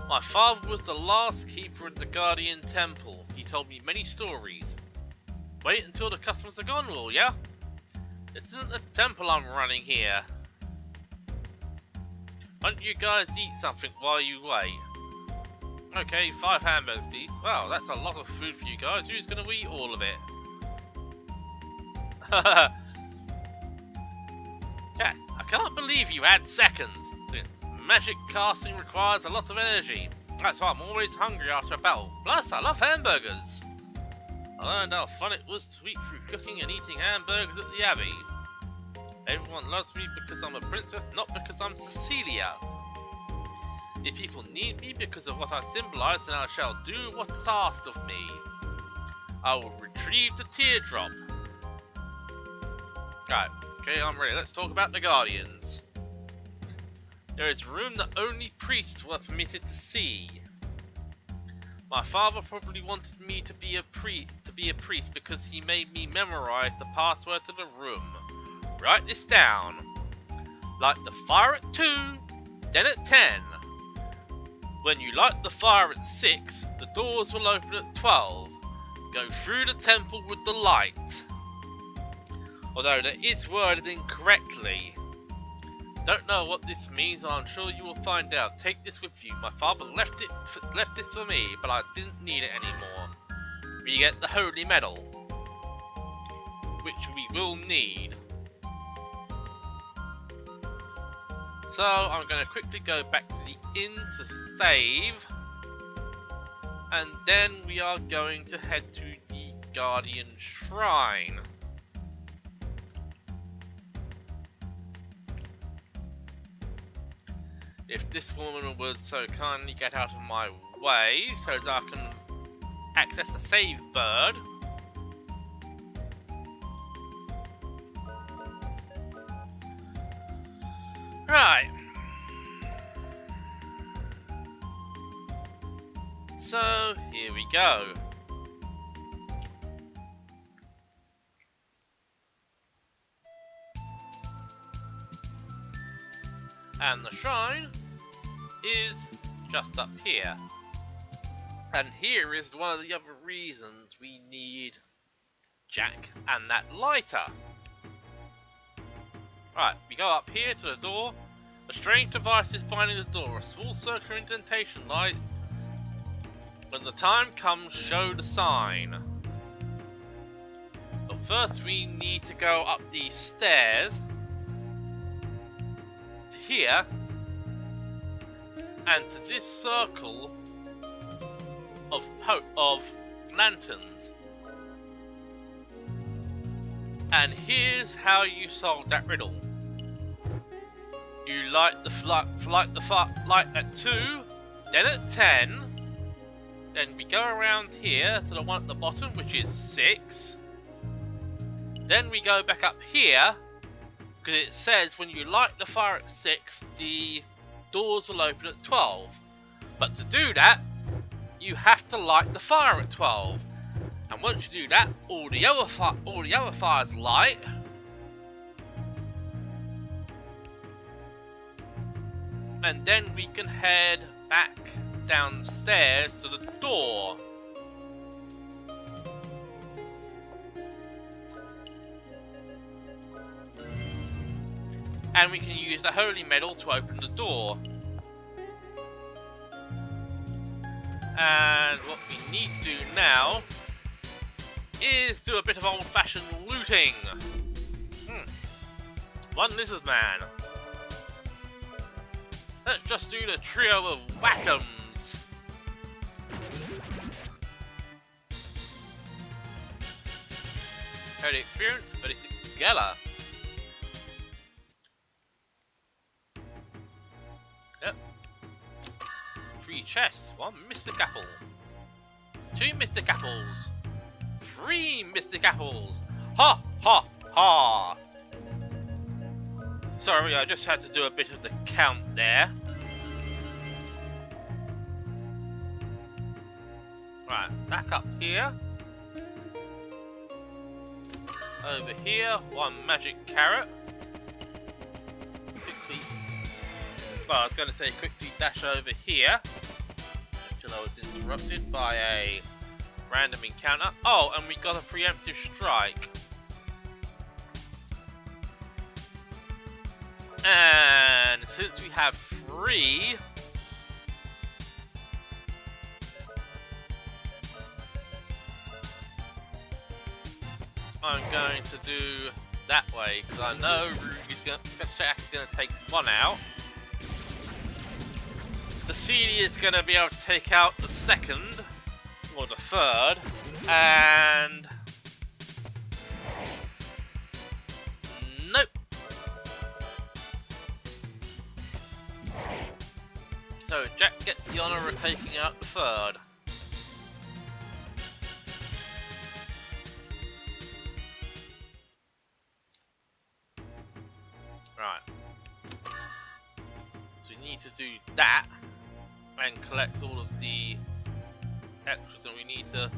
My father was the last keeper of the Guardian Temple. He told me many stories. Wait until the customers are gone, will ya? It isn't the temple I'm running here. Why don't you guys eat something while you wait? Okay, 5 hamburgers please. Wow, that's a lot of food for you guys. Who's gonna eat all of it? Yeah, I can't believe you had seconds. Magic casting requires a lot of energy. That's why I'm always hungry after a battle. Plus, I love hamburgers. I learned how fun it was to eat through cooking and eating hamburgers at the Abbey. Everyone loves me because I'm a princess, not because I'm Cecilia. If people need me because of what I symbolize, then I shall do what's asked of me. I will retrieve the teardrop. Right, okay, I'm ready. Let's talk about the Guardians. There is a room that only priests were permitted to see. My father probably wanted me to be a priest because he made me memorize the password to the room. Write this down. Light the fire at 2, then at 10. When you light the fire at 6, the doors will open at 12. Go through the temple with the light. Although that is worded incorrectly. Don't know what this means, and I'm sure you will find out. Take this with you. My father left this for me, but I didn't need it anymore. We get the holy medal, which we will need. So I'm going to quickly go back to the inn to save, and then we are going to head to the Guardian Shrine. If this woman would so kindly get out of my way so that I can access the save bird. Right. So here we go. And the shrine is just up here. And here is one of the other reasons we need Jack and that lighter. Right, we go up here to the door. A strange device is binding the door. A small circular indentation light. When the time comes, show the sign. But first we need to go up these stairs to here and to this circle of lanterns. And here's how you solve that riddle. You light the light at 2, then at 10. Then we go around here to the one at the bottom, which is 6. Then we go back up here, because it says when you light the fire at 6, the doors will open at 12. But to do that, you have to light the fire at 12. And once you do that, all the other fires light. And then we can head back downstairs to the door. And we can use the holy medal to open the door. And what we need to do now is do a bit of old-fashioned looting. One lizard man. Let's just do the trio of whack'ems. Early experience, 36 Gala. Yep. 3 chests, 1 Mystic Apple. 2 Mystic Apples. 3 Mystic Apples. Ha ha ha. Sorry, I just had to do a bit of the count there. Right, back up here. Over here, 1 magic carrot. Quickly. Well, I was going to say quickly dash over here. Until I was interrupted by a random encounter. Oh, and we got a preemptive strike. And since we have 3, I'm going to do that way because I know Ruby's going to take 1 out. Cecilia is going to be able to take out the 2nd or the 3rd, and nope. So Jack gets the honour of taking out the 3rd. Right. So we need to do that and collect all of the extras, and we need to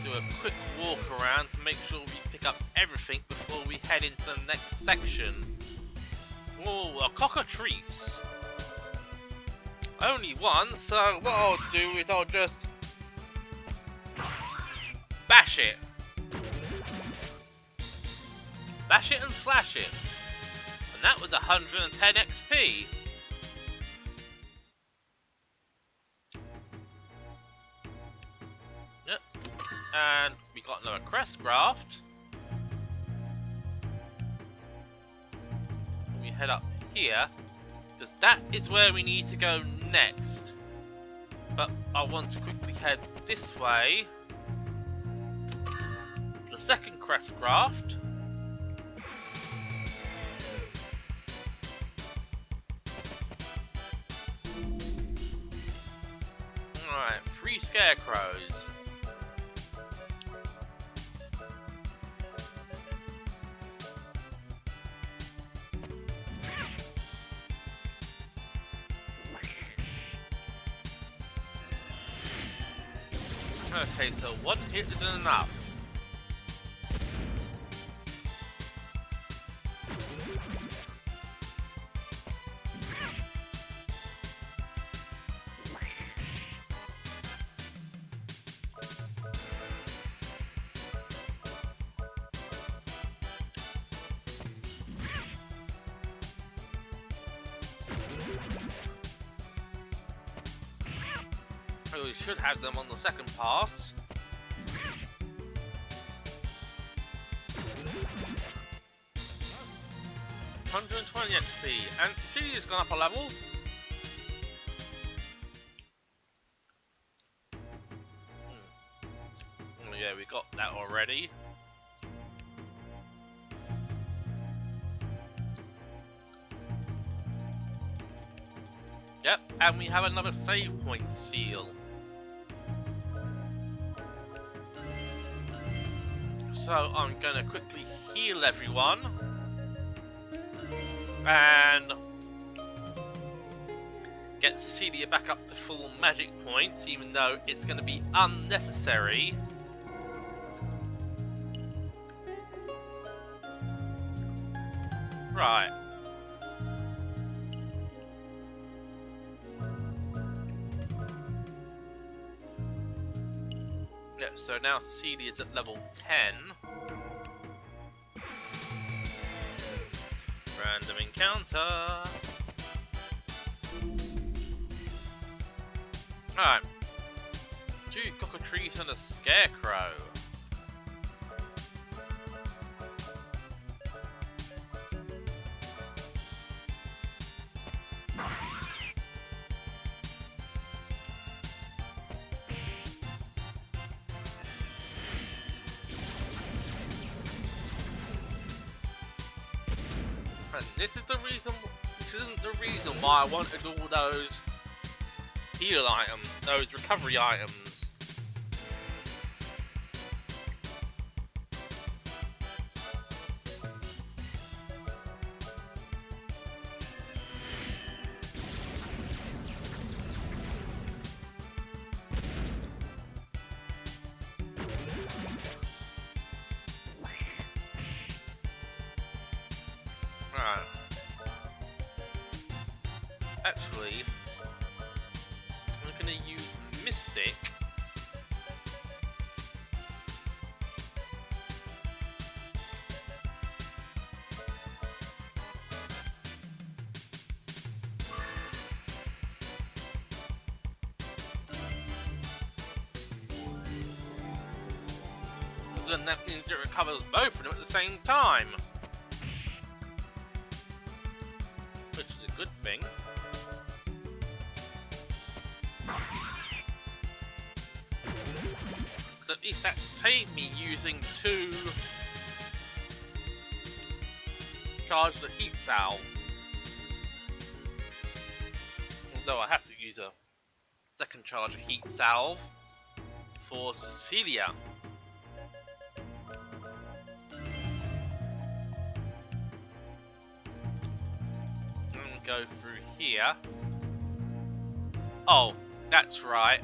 do a quick walk around to make sure we pick up everything before we head into the next section. Oh, a cockatrice. Only 1, so what I'll do is I'll just bash it. Bash it and slash it. And that was 110 XP. Yep. And we got another crest graft. We head up here, because that is where we need to go next. But I want to quickly head this way. The 2nd crest graft. Alright, 3 scarecrows. Okay, so 1 hit isn't enough. We should have them on the 2nd pass. $120 XP, and Cecilia's gone up a level. Oh yeah, we got that already. Yep, and we have another save point seal. So I'm going to quickly heal everyone and get Cecilia back up to full magic points, even though it's going to be unnecessary. Right. Yeah, so now Cecilia's at level 10. Random encounter. Alright. 2 cockatrices and a scarecrow. And this isn't the reason why I wanted all those heal items, those recovery items. Right. Actually, I'm gonna use Mystic. Then that means it recovers both of them at the same time. Which is a good thing. So at least that saved me using 2 charge the heat salve. Although I have to use a second charge of heat salve for Cecilia. Go through here. Oh, that's right.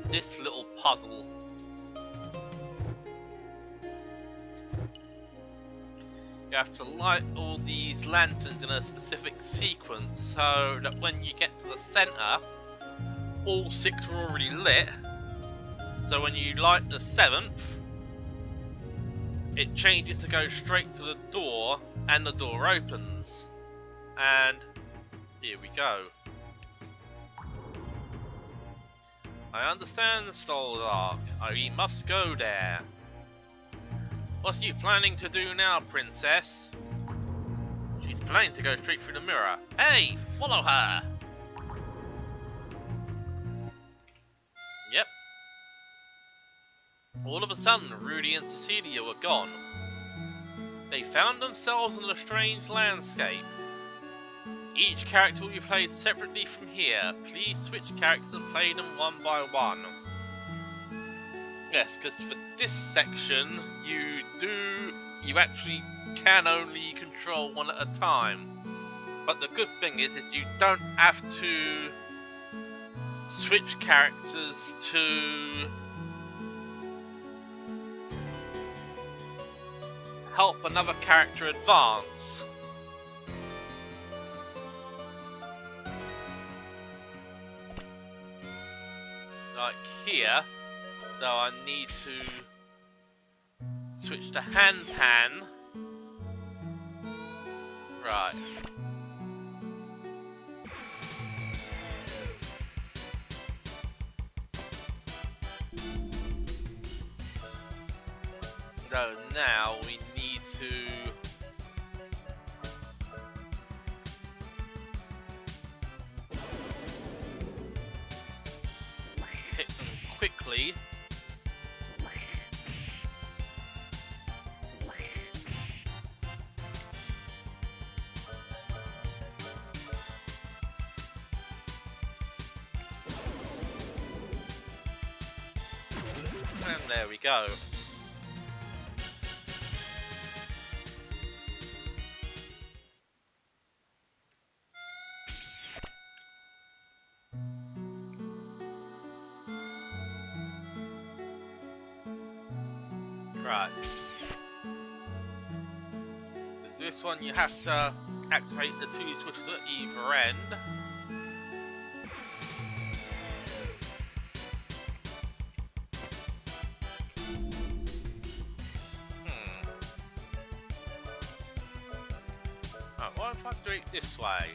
This little puzzle. You have to light all these lanterns in a specific sequence so that when you get to the center, all 6 are already lit. So when you light the 7th, it changes to go straight to the door, and the door opens. And here we go. I understand the Soul Arc. We must go there. What are you planning to do now, Princess? She's planning to go straight through the mirror. Hey, follow her! Yep. All of a sudden, Rudy and Cecilia were gone. They found themselves in a strange landscape. Each character will be played separately from here. Please switch characters and play them one by one. Yes, because for this section, you actually can only control one at a time. But the good thing is you don't have to switch characters to help another character advance. Like here, so I need to switch to hand pan. Right. So now we need to hit them quickly. And there we go. Right. This one you have to activate the 2 switches at either end. Alright, what if I do it this way?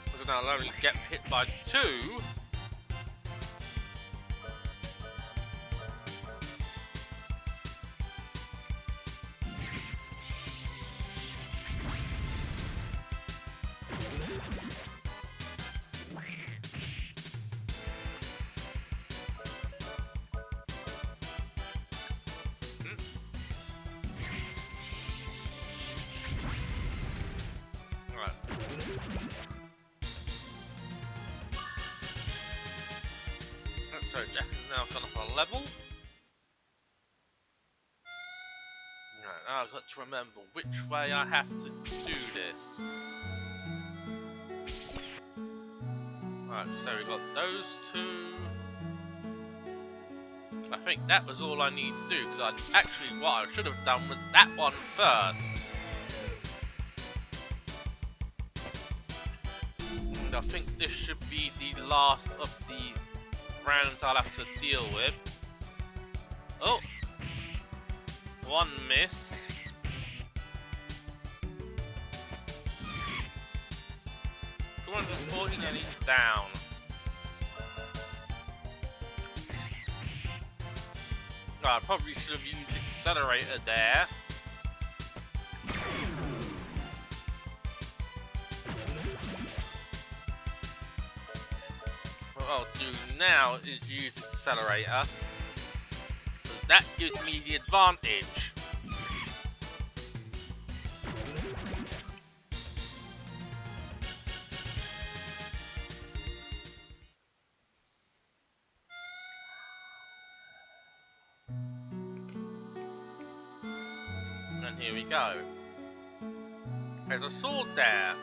Because I'll only get hit by 2. So Jack has now gone up a level. Right, now I've got to remember which way I have to do this. Right, so we've got those 2. I think that was all I need to do, because actually what I should have done was that one first. And I think this should be the last of the rounds I'll have to deal with. Oh! One miss. 240 and he's down. Oh, I probably should have used Accelerator there. What I'll do now is use Accelerator, because that gives me the advantage. And here we go. There's a sword there.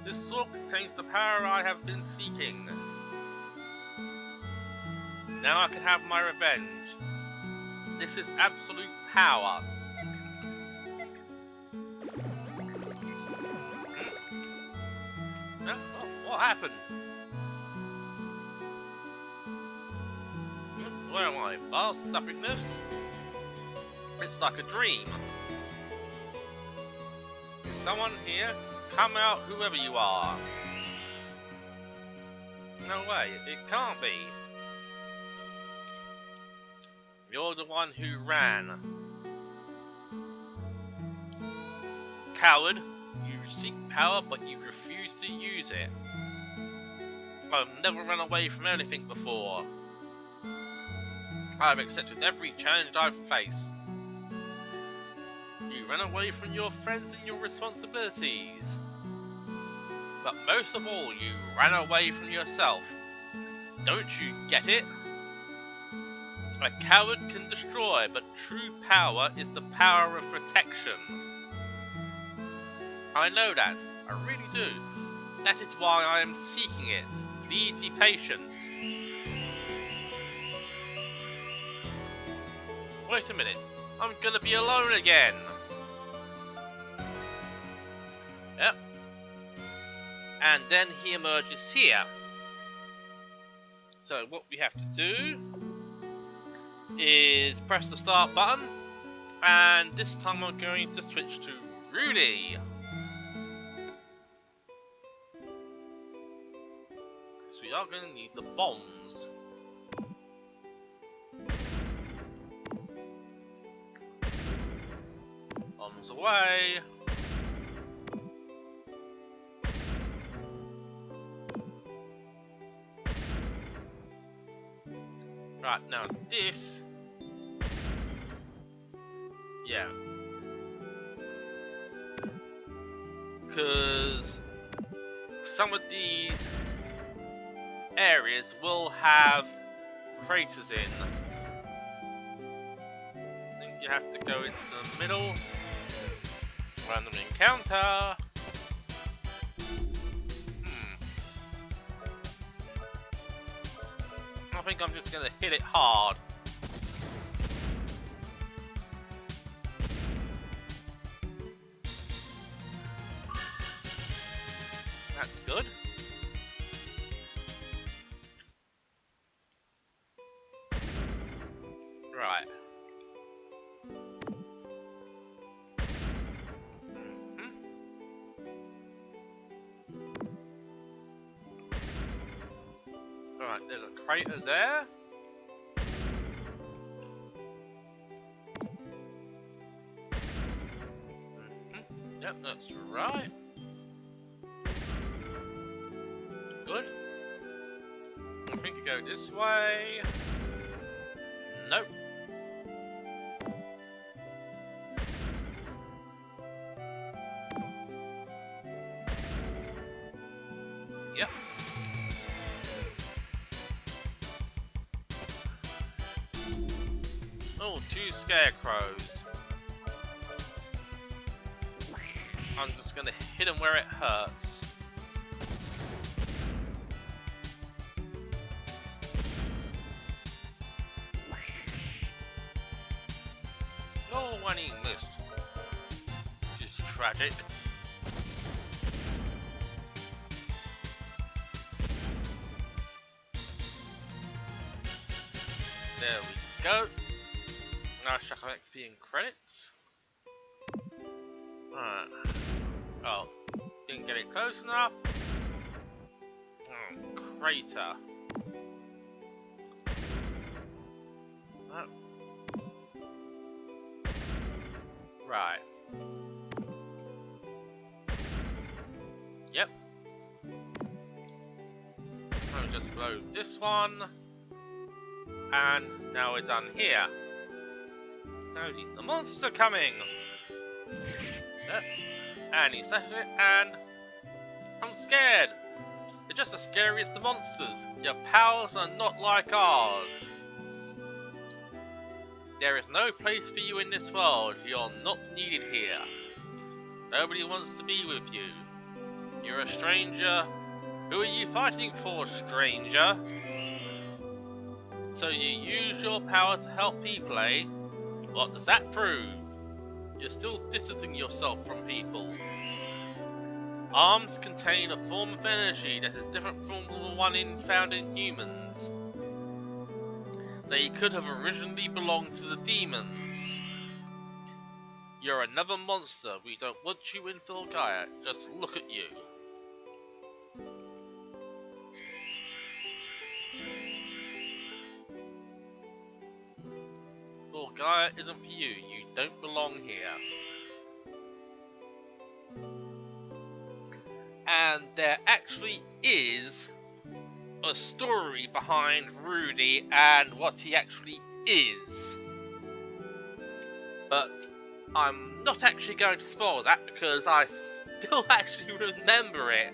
This sword contains the power I have been seeking. Now I can have my revenge. This is absolute power. What happened? Where am I? Vast nothingness? It's like a dream. Is someone here? Come out, whoever you are. No way, it can't be. You're the one who ran. Coward, you seek power but you refuse to use it. I've never run away from anything before. I've accepted every challenge I've faced. You ran away from your friends and your responsibilities. But most of all, you ran away from yourself. Don't you get it? A coward can destroy, but true power is the power of protection. I know that. I really do. That is why I am seeking it. Please be patient. Wait a minute. I'm gonna be alone again. Yep. And then he emerges here. So what we have to do is press the start button, and this time I'm going to switch to Rudy. So we are going to need the bombs. Bombs away. Right, now this... yeah. Because some of these areas will have craters in. I think you have to go into the middle. Random encounter. I think I'm just gonna hit it hard. That's good. Alright, there's a crater there. Yep, that's right. Good. I think you go this way. Nope. Yep. Oh, 2 scarecrows. I'm just gonna hit him where it hurts. Oh, one he missed. Which is tragic. There we go. Now check on XP and credits. Alright. Oh, didn't get it close enough. Crater. Oh. Right. Yep. I'll just blow this one. And now we're done here. Now the monster coming. Yep. And he slashes it, and I'm scared. You're just as scary as the monsters. Your powers are not like ours. There is no place for you in this world. You're not needed here. Nobody wants to be with you. You're a stranger. Who are you fighting for, stranger? So you use your power to help people, eh? What does that prove? You're still distancing yourself from people. Arms contain a form of energy that is different from the one found in humans. They could have originally belonged to the demons. You're another monster. We don't want you in Gaia. Just look at you. Gaia isn't for you. You don't belong here. And there actually is a story behind Rudy and what he actually is. But I'm not actually going to spoil that because I still actually remember it.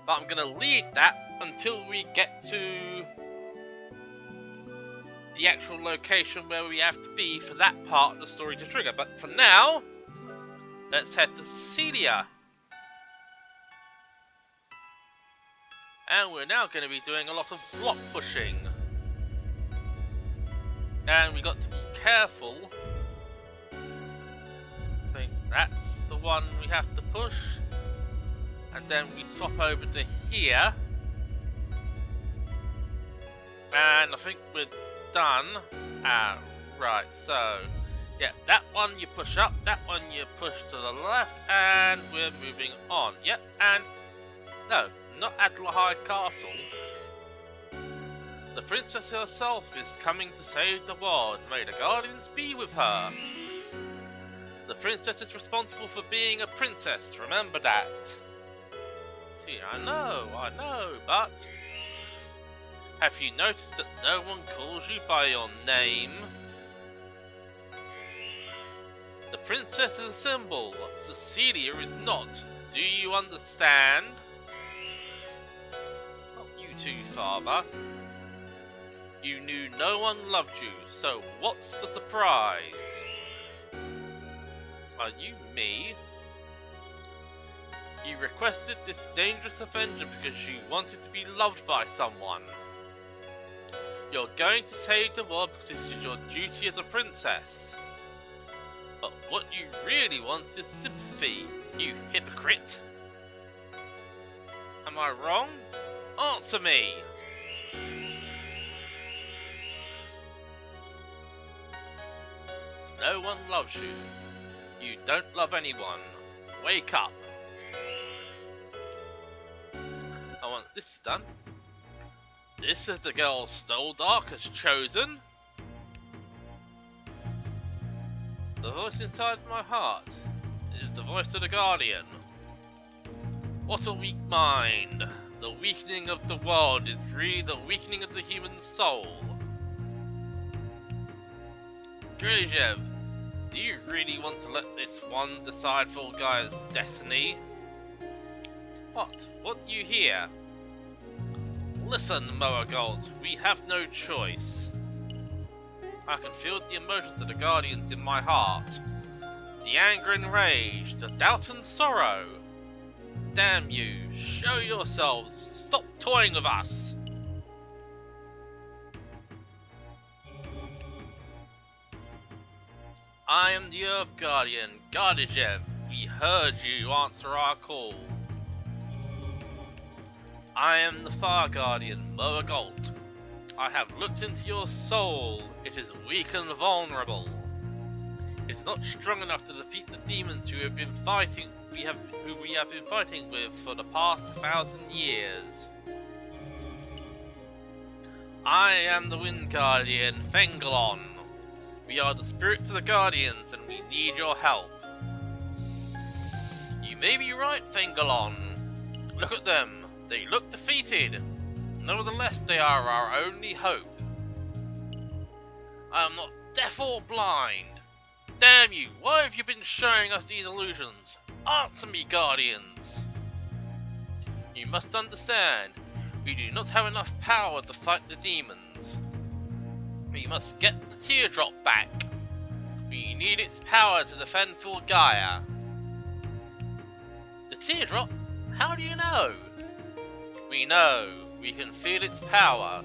But I'm going to leave that until we get to the actual location where we have to be for that part of the story to trigger. But for now, let's head to Celia. And we're now going to be doing a lot of block pushing. And we got to be careful. I think that's the one we have to push. And then we swap over to here. And I think we're done. Right, so yeah, that one you push up, that one you push to the left, and we're moving on. Yep, and no, not Adlerhigh Castle. The princess herself is coming to save the world. May the guardians be with her. The princess is responsible for being a princess, remember that. See, I know, but have you noticed that no one calls you by your name? The princess is a symbol, Cecilia is not. Do you understand? Not you too, father. You knew no one loved you, so what's the surprise? Are you me? You requested this dangerous adventure because you wanted to be loved by someone. You're going to save the world because it is your duty as a princess. But what you really want is sympathy, you hypocrite. Am I wrong? Answer me! No one loves you. You don't love anyone. Wake up. And once this is done, this is the girl Stoldark has chosen. The voice inside my heart is the voice of the Guardian. What a weak mind. The weakening of the world is really the weakening of the human soul. Grilijev, do you really want to let this one decide for Gaia's destiny? What? What do you hear? Listen, Moagold, we have no choice. I can feel the emotions of the Guardians in my heart. The anger and rage, the doubt and sorrow. Damn you, show yourselves, stop toying with us! I am the Earth Guardian, Gardijev. We heard you answer our call. I am the Fire Guardian, Moagold. I have looked into your soul. It is weak and vulnerable. It's not strong enough to defeat the demons who have been fighting. Who we have been fighting with for the past 1,000 years. I am the Wind Guardian, Fengalon. We are the spirits of the Guardians, and we need your help. You may be right, Fengalon. Look at them. They look defeated. Nevertheless, they are our only hope. I am not deaf or blind. Damn you, why have you been showing us these illusions? Answer me, Guardians! You must understand, we do not have enough power to fight the demons. We must get the teardrop back. We need its power to defend for Gaia. The teardrop? How do you know? We know. We can feel its power.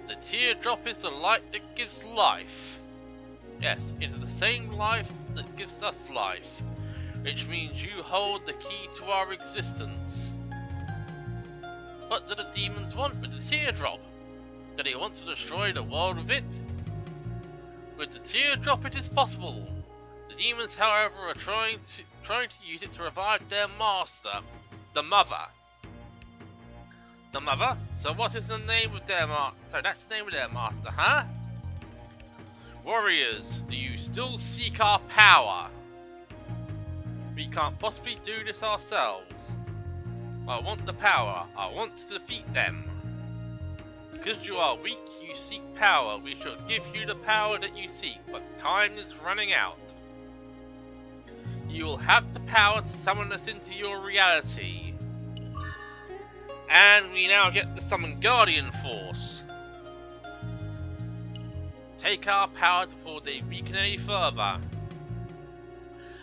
The teardrop is the light that gives life. Yes, it is the same life that gives us life, which means you hold the key to our existence. What do the demons want with the teardrop? Do they want to destroy the world with it? With the teardrop it is possible. The demons, however, are trying to use it to revive their master, the Mother. The Mother? So what is the name of their master? So that's the name of their master, huh? Warriors, do you still seek our power? We can't possibly do this ourselves. I want the power. I want to defeat them. Because you are weak, you seek power. We shall give you the power that you seek, but time is running out. You will have the power to summon us into your reality. And we now get the Summon Guardian Force. Take our power before they weaken any further.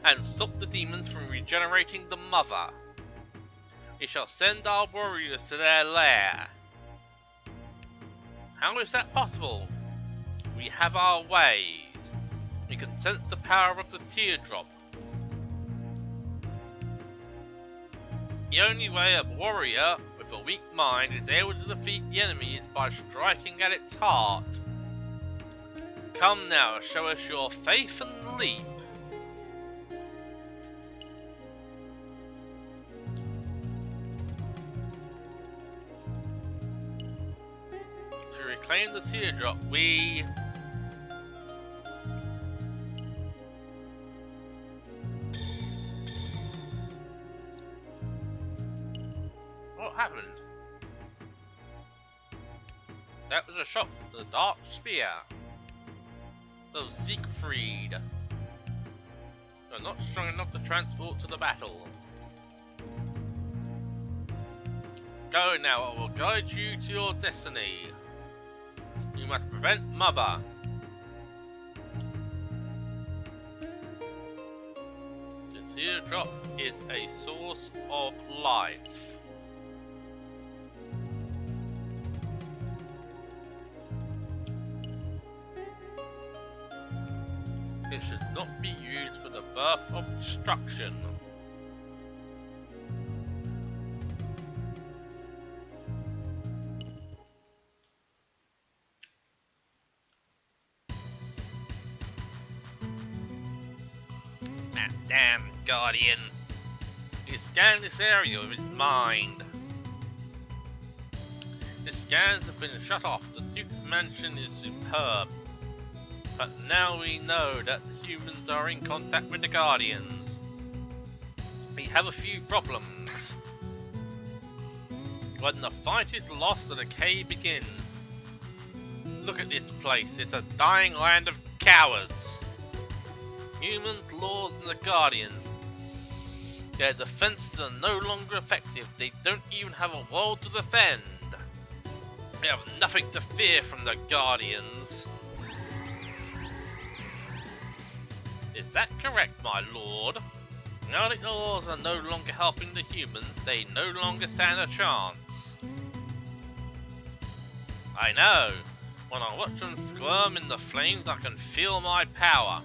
And stop the demons from regenerating the Mother. We shall send our warriors to their lair. How is that possible? We have our ways. We can sense the power of the teardrop. The only way a warrior with a weak mind is able to defeat the enemy is by striking at its heart. Come now, show us your faith and leap. To reclaim the teardrop, we... What happened? That was a shock to the Dark Sphere. So Siegfried, you're not strong enough to transport to the battle. Go now, I will guide you to your destiny. You must prevent Mother. The teardrop is a source of life. It should not be used for the birth of destruction. That damn Guardian. He scanned this area with his mind. The scans have been shut off. The Duke's mansion is superb. But now we know that the humans are in contact with the Guardians. We have a few problems. When the fight is lost, the decay begins. Look at this place. It's a dying land of cowards. Humans, lords, and the Guardians. Their defenses are no longer effective. They don't even have a world to defend. We have nothing to fear from the Guardians. Is that correct, my lord? Now that the lords are no longer helping the humans, they no longer stand a chance. I know. When I watch them squirm in the flames, I can feel my power.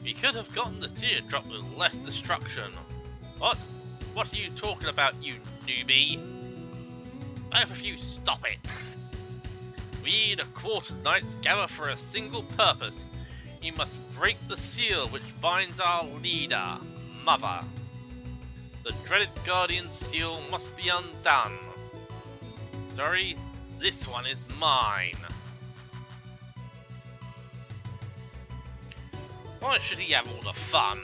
We could have gotten the teardrop with less destruction. What? What are you talking about, you newbie? Both of you stop it! We, the Quarter Knights, gather for a single purpose. You must break the seal which binds our leader, Mother. The dreaded Guardian seal must be undone. Sorry, this one is mine. Why should he have all the fun?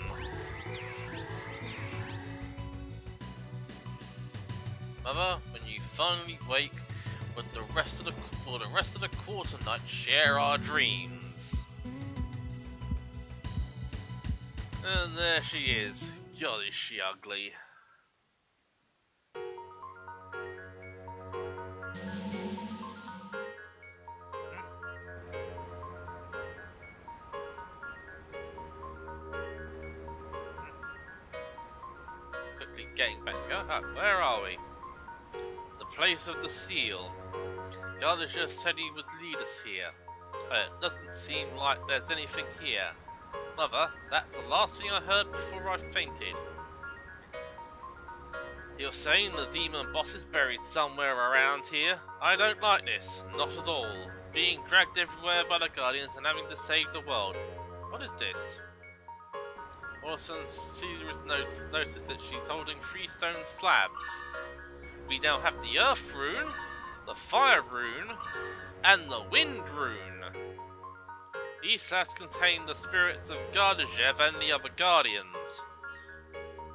Mother, when you finally wake, with the rest of the Quarter Knights share our dreams. And there she is. God, is she ugly. Quickly getting back. Where are we? The place of the seal. God has just said he would lead us here. It doesn't seem like there's anything here. Mother, that's the last thing I heard before I fainted. You're saying the demon boss is buried somewhere around here? I don't like this, not at all. Being dragged everywhere by the Guardians and having to save the world. What is this? Orson Sears noticed that she's holding 3 stone slabs. We now have the Earth Rune, the Fire Rune, and the Wind Rune. These slabs contain the spirits of Gardajev and the other Guardians.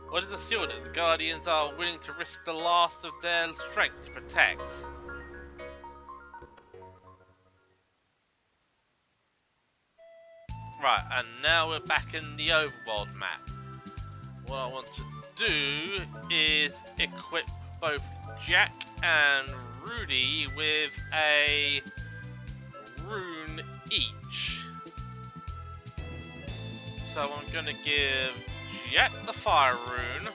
What is the seal that the Guardians are willing to risk the last of their strength to protect? Right, and now we're back in the overworld map. What I want to do is equip both Jack and Rudy with a rune each. So I'm going to give Jack the Fire Rune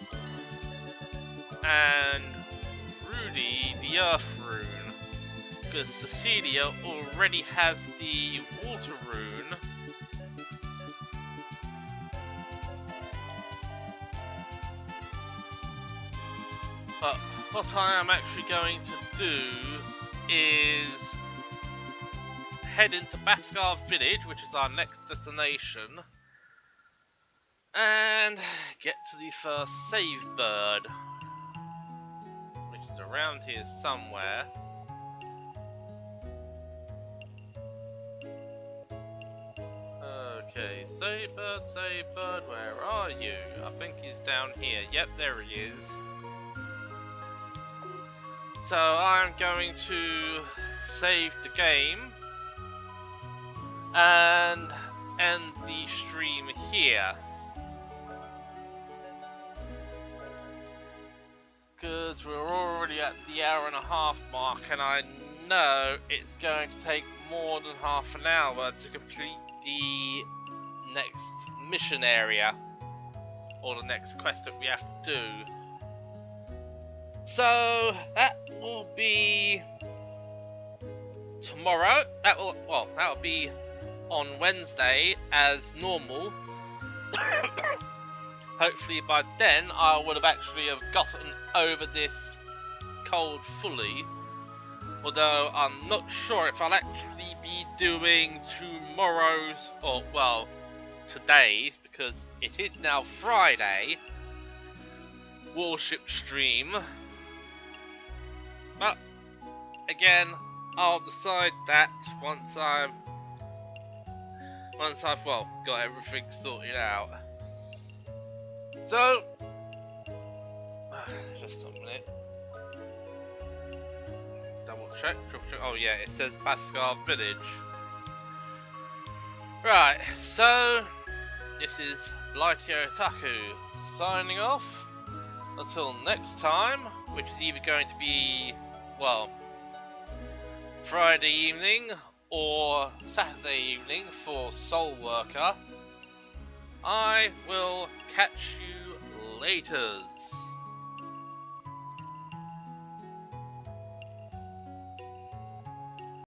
and Rudy the Earth Rune, because Cecilia already has the Water Rune. But what I am actually going to do is head into Baskar Village, which is our next destination, and get to the first save bird, which is around here somewhere. Okay, save bird, where are you? I think he's down here. Yep, there he is. So I'm going to save the game and end the stream here, because we're already at the hour-and-a-half mark, and I know it's going to take more than half an hour to complete the next mission area, or the next quest that we have to do. So that will be tomorrow. That'll be on Wednesday as normal. Hopefully by then I would have actually gotten over this cold fully. Although I'm not sure if I'll actually be doing tomorrow's, or well, today's because it is now Friday Warship stream. But again, I'll decide that once I've well got everything sorted out. So just a minute. Double check, triple check. Oh yeah, it says Baskar Village. Right, so this is Lightyear Otaku signing off until next time, which is either going to be, well, Friday evening or Saturday evening for Soul Worker. I will catch you laters.